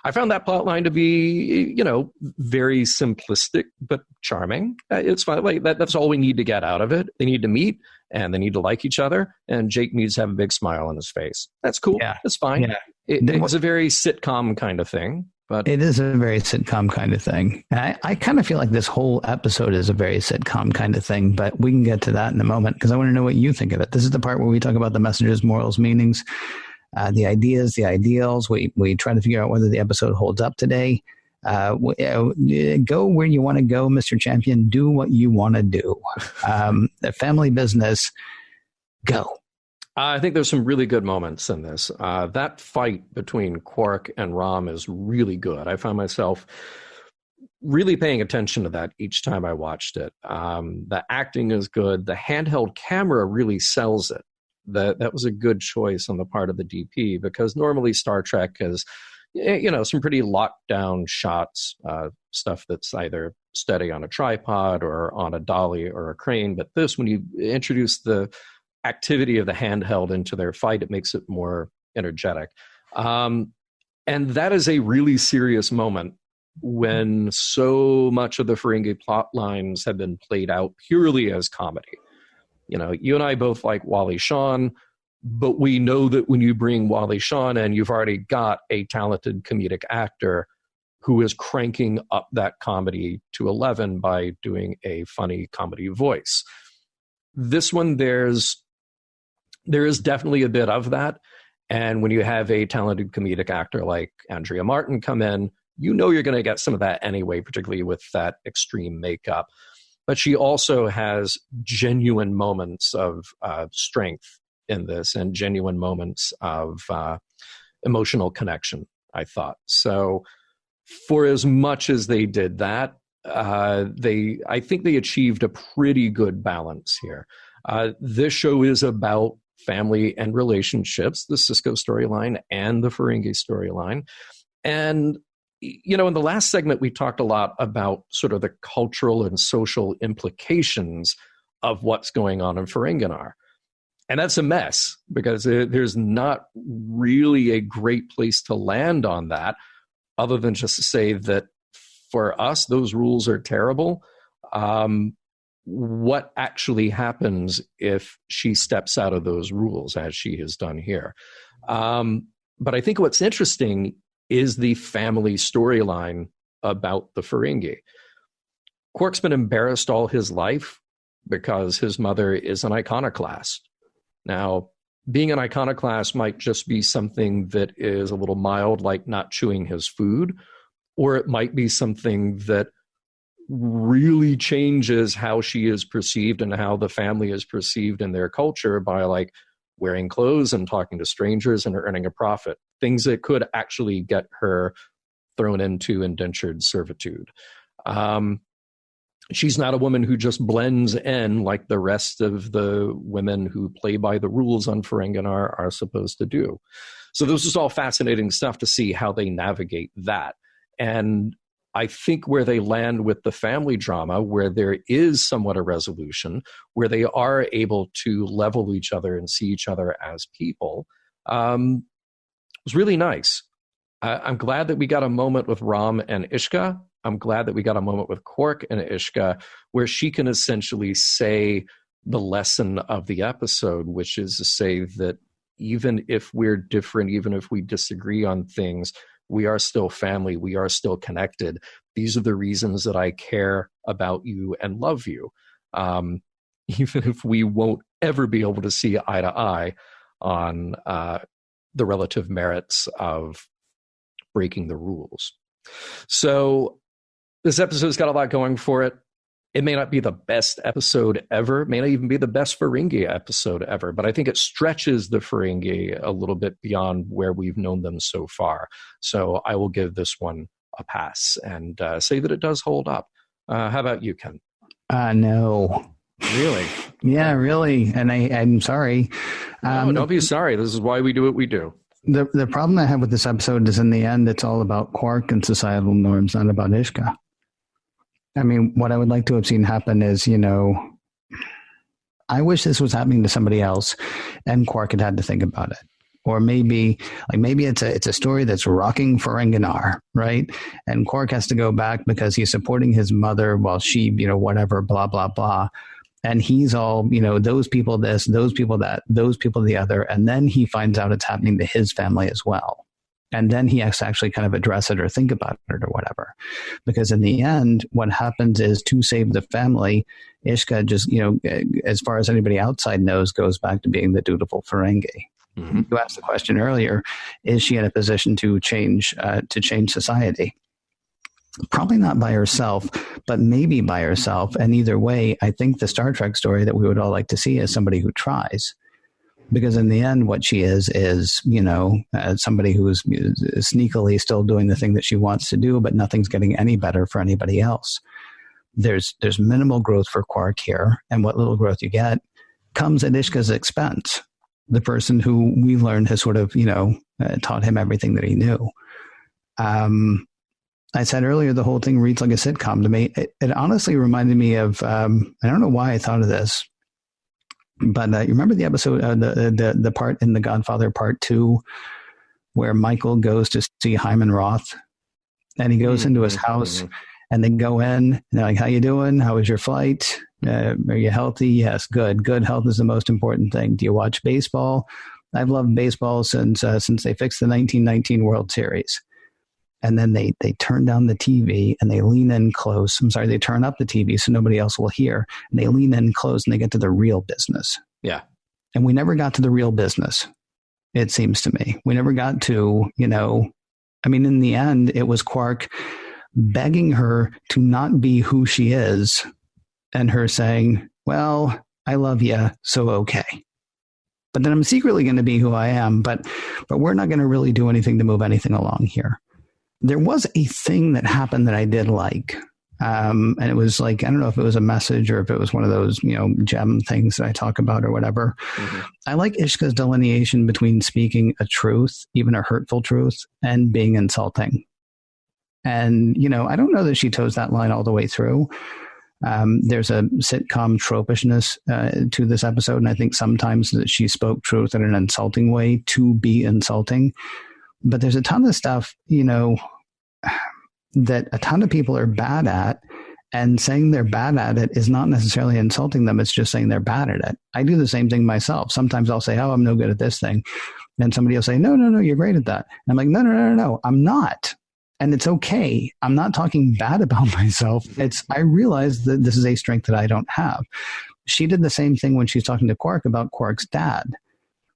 I found that plot line to be, you know, very simplistic but charming. It's fine. Like that's all we need to get out of it. They need to meet and they need to like each other, and Jake needs to have a big smile on his face. That's cool. Yeah. That's fine. Yeah. It's a very sitcom kind of thing. But it is a very sitcom kind of thing. I kind of feel like this whole episode is a very sitcom kind of thing, but we can get to that in a moment because I want to know what you think of it. This is the part where we talk about the messages, morals, meanings, the ideas, the ideals. We try to figure out whether the episode holds up today. Go where you want to go, Mr. Champion. Do what you want to do. The family business, go. I think there's some really good moments in this. That fight between Quark and Rom is really good. I found myself really paying attention to that each time I watched it. The acting is good. The handheld camera really sells it. That was a good choice on the part of the DP, because normally Star Trek has, you know, some pretty locked down shots, stuff that's either steady on a tripod or on a dolly or a crane. But this, when you introduce the activity of the handheld into their fight, it makes it more energetic. And that is a really serious moment when so much of the Ferengi plot lines have been played out purely as comedy. You and I both like Wally Shawn, but we know that when you bring Wally Shawn in, you've already got a talented comedic actor who is cranking up that comedy to 11 by doing a funny comedy voice. This one, there is definitely a bit of that. And when you have a talented comedic actor like Andrea Martin come in, you're going to get some of that anyway, particularly with that extreme makeup. But she also has genuine moments of strength in this and genuine moments of emotional connection, I thought. So for as much as they did that, I think they achieved a pretty good balance here. This show is about family and relationships, the Sisko storyline and the Ferengi storyline. And, in the last segment, we talked a lot about sort of the cultural and social implications of what's going on in Ferenginar. And that's a mess because there's not really a great place to land on that other than just to say that for us, those rules are terrible. What actually happens if she steps out of those rules as she has done here? But I think what's interesting is the family storyline about the Ferengi. Quark's been embarrassed all his life because his mother is an iconoclast. Now, being an iconoclast might just be something that is a little mild, like not chewing his food, or it might be something that really changes how she is perceived and how the family is perceived in their culture by like wearing clothes and talking to strangers and earning a profit, things that could actually get her thrown into indentured servitude. She's not a woman who just blends in like the rest of the women who play by the rules on Ferenginar are supposed to do. So this is all fascinating stuff to see how they navigate that. And I think where they land with the family drama, where there is somewhat a resolution, where they are able to level each other and see each other as people, was really nice. I'm glad that we got a moment with Rom and Ishka. I'm glad that we got a moment with Quark and Ishka where she can essentially say the lesson of the episode, which is to say that even if we're different, even if we disagree on things, we are still family. We are still connected. These are the reasons that I care about you and love you. Even if we won't ever be able to see eye to eye on the relative merits of breaking the rules. So this episode's got a lot going for it. It may not be the best episode ever, may not even be the best Ferengi episode ever, but I think it stretches the Ferengi a little bit beyond where we've known them so far. So I will give this one a pass and say that it does hold up. How about you, Ken? No. Really? Yeah, really. And I'm sorry. No, don't be sorry. This is why we do what we do. The problem I have with this episode is in the end, it's all about Quark and societal norms, not about Ishka. I mean, what I would like to have seen happen is, I wish this was happening to somebody else and Quark had to think about it. Or maybe it's a story that's rocking Ferenginar, right? And Quark has to go back because he's supporting his mother while she, whatever, blah, blah, blah. And he's all, those people this, those people that, those people the other. And then he finds out it's happening to his family as well. And then he has to actually kind of address it or think about it or whatever. Because in the end, what happens is to save the family, Ishka just, as far as anybody outside knows, goes back to being the dutiful Ferengi. Mm-hmm. You asked the question earlier, is she in a position to change society? Probably not by herself, but maybe by herself. And either way, I think the Star Trek story that we would all like to see is somebody who tries. Because in the end, what she is somebody who is sneakily still doing the thing that she wants to do, but nothing's getting any better for anybody else. There's minimal growth for Quark here, and what little growth you get comes at Ishka's expense. The person who we learned has sort of, taught him everything that he knew. I said earlier, the whole thing reads like a sitcom to me. It honestly reminded me of, I don't know why I thought of this, but you remember the episode, the part in The Godfather Part 2, where Michael goes to see Hyman Roth, and he goes into his house, and they go in, and they're like, "How you doing? How was your flight?" Are you healthy? Yes. Good. Good health is the most important thing. Do you watch baseball? I've loved baseball since they fixed the 1919 World Series. And then they turn down the TV and they lean in close. They turn up the TV so nobody else will hear. And they lean in close and they get to the real business. Yeah. And we never got to the real business, it seems to me. We never got to, in the end, it was Quark begging her to not be who she is and her saying, well, I love you, so okay. But then I'm secretly going to be who I am, but we're not going to really do anything to move anything along here. There was a thing that happened that I did like. And it was like, I don't know if it was a message or if it was one of those, gem things that I talk about or whatever. Mm-hmm. I like Ishka's delineation between speaking a truth, even a hurtful truth, and being insulting. And, I don't know that she toes that line all the way through. There's a sitcom tropishness to this episode. And I think sometimes that she spoke truth in an insulting way to be insulting. But there's a ton of stuff, that a ton of people are bad at, and saying they're bad at it is not necessarily insulting them. It's just saying they're bad at it. I do the same thing myself. Sometimes I'll say, oh, I'm no good at this thing. And somebody will say, no, you're great at that. And I'm like, no, I'm not. And it's okay. I'm not talking bad about myself. I realize that this is a strength that I don't have. She did the same thing when she's talking to Quark about Quark's dad,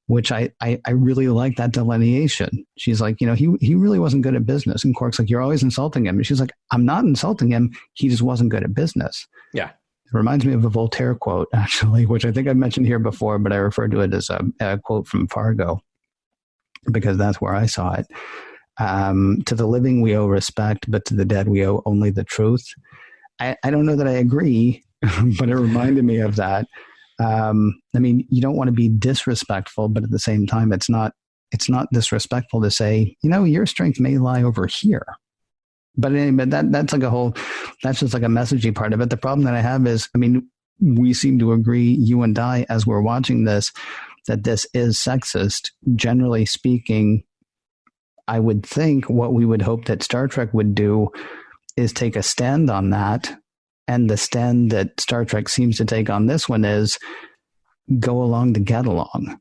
which I really like that delineation. She's like, he really wasn't good at business. And Quark's like, you're always insulting him. And she's like, I'm not insulting him. He just wasn't good at business. Yeah. It reminds me of a Voltaire quote, actually, which I think I've mentioned here before, but I referred to it as a quote from Fargo because that's where I saw it. To the living, we owe respect, but to the dead, we owe only the truth. I don't know that I agree, but it reminded me of that. You don't want to be disrespectful, but at the same time, it's not disrespectful to say, your strength may lie over here. But anyway, that's just like a messagey part of it. The problem that I have is, we seem to agree, you and I, as we're watching this, that this is sexist. Generally speaking, I would think what we would hope that Star Trek would do is take a stand on that. And the stand that Star Trek seems to take on this one is go along to get along.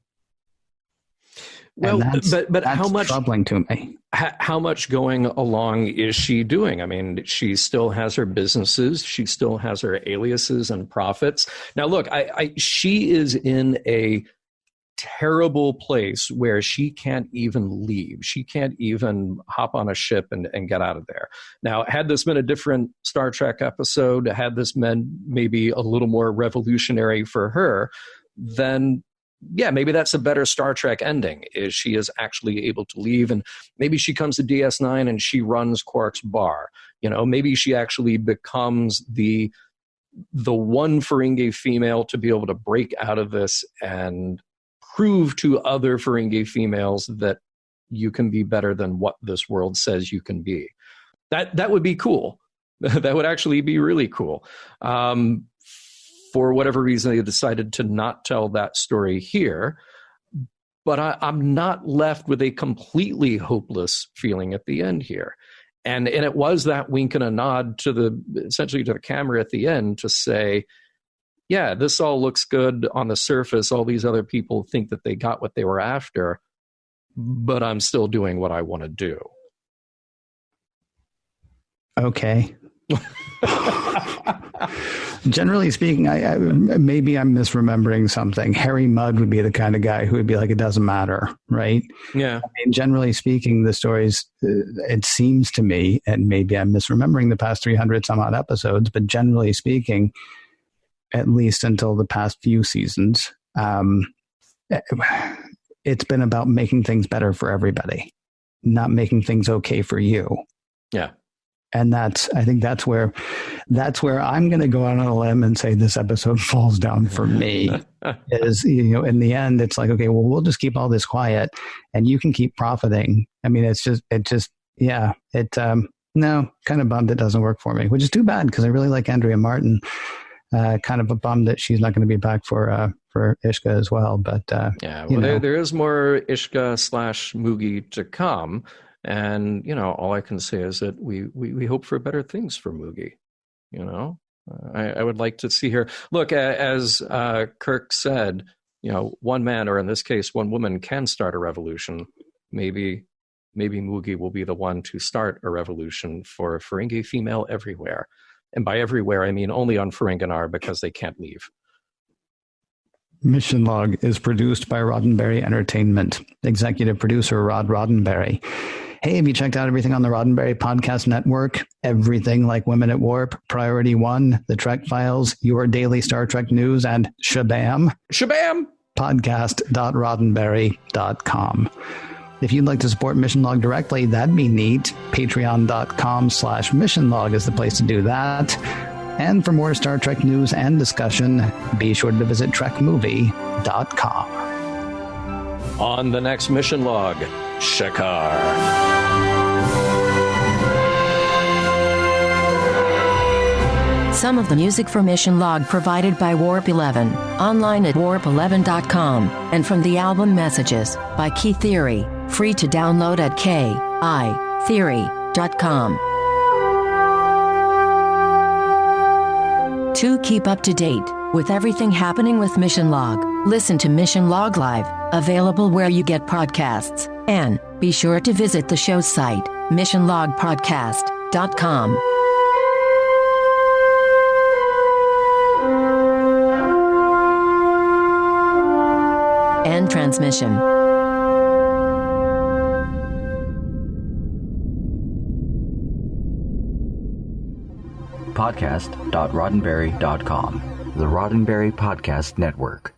Well, but that's how much troubling to me? How much going along is she doing? She still has her businesses. She still has her aliases and profits. Now, look, she is in a terrible place where she can't even leave. She can't even hop on a ship and get out of there. Now, had this been a different Star Trek episode, had this been maybe a little more revolutionary for her, then yeah, maybe that's a better Star Trek ending, is she is actually able to leave, and maybe she comes to DS9 and she runs Quark's bar. Maybe she actually becomes the one Ferengi female to be able to break out of this and prove to other Ferengi females that you can be better than what this world says you can be. That would be cool. That would actually be really cool. For whatever reason, they decided to not tell that story here. But I'm not left with a completely hopeless feeling at the end here. And it was that wink and a nod essentially to the camera at the end to say, yeah, this all looks good on the surface. All these other people think that they got what they were after, but I'm still doing what I want to do. Okay. Generally speaking, I maybe I'm misremembering something. Harry Mudd would be the kind of guy who would be like, it doesn't matter, right? Yeah. Generally speaking, the stories, it seems to me, and maybe I'm misremembering the past 300 some odd episodes, but generally speaking, at least until the past few seasons, it's been about making things better for everybody, not making things okay for you. Yeah. And I think that's where I'm going to go out on a limb and say this episode falls down for me. Is, in the end, it's like, okay, well, we'll just keep all this quiet and you can keep profiting. No, kind of bummed it doesn't work for me, which is too bad because I really like Andrea Martin. Kind of a bum that she's not going to be back for Ishka as well. But there is more Ishka / Moogie to come. And, all I can say is that we hope for better things for Moogie, I would like to see her. Look, as Kirk said, one man, or in this case, one woman, can start a revolution. Maybe Moogie will be the one to start a revolution for Ferengi female everywhere. And by everywhere, I mean only on Ferenginar, because they can't leave. Mission Log is produced by Roddenberry Entertainment. Executive producer Rod Roddenberry. Hey, have you checked out everything on the Roddenberry Podcast Network? Everything like Women at Warp, Priority One, The Trek Files, Your Daily Star Trek News, and Shabam? Shabam! Podcast.roddenberry.com. If you'd like to support Mission Log directly, that'd be neat. Patreon.com/missionlog is the place to do that. And for more Star Trek news and discussion, be sure to visit trekmovie.com. On the next Mission Log, Shakar. Some of the music for Mission Log provided by Warp 11, online at warp11.com, and from the album Messages by Key Theory, free to download at kitheory.com. To keep up to date with everything happening with Mission Log, listen to Mission Log Live, available where you get podcasts, and be sure to visit the show's site, missionlogpodcast.com. End transmission. Podcast.roddenberry.com, the Roddenberry Podcast Network.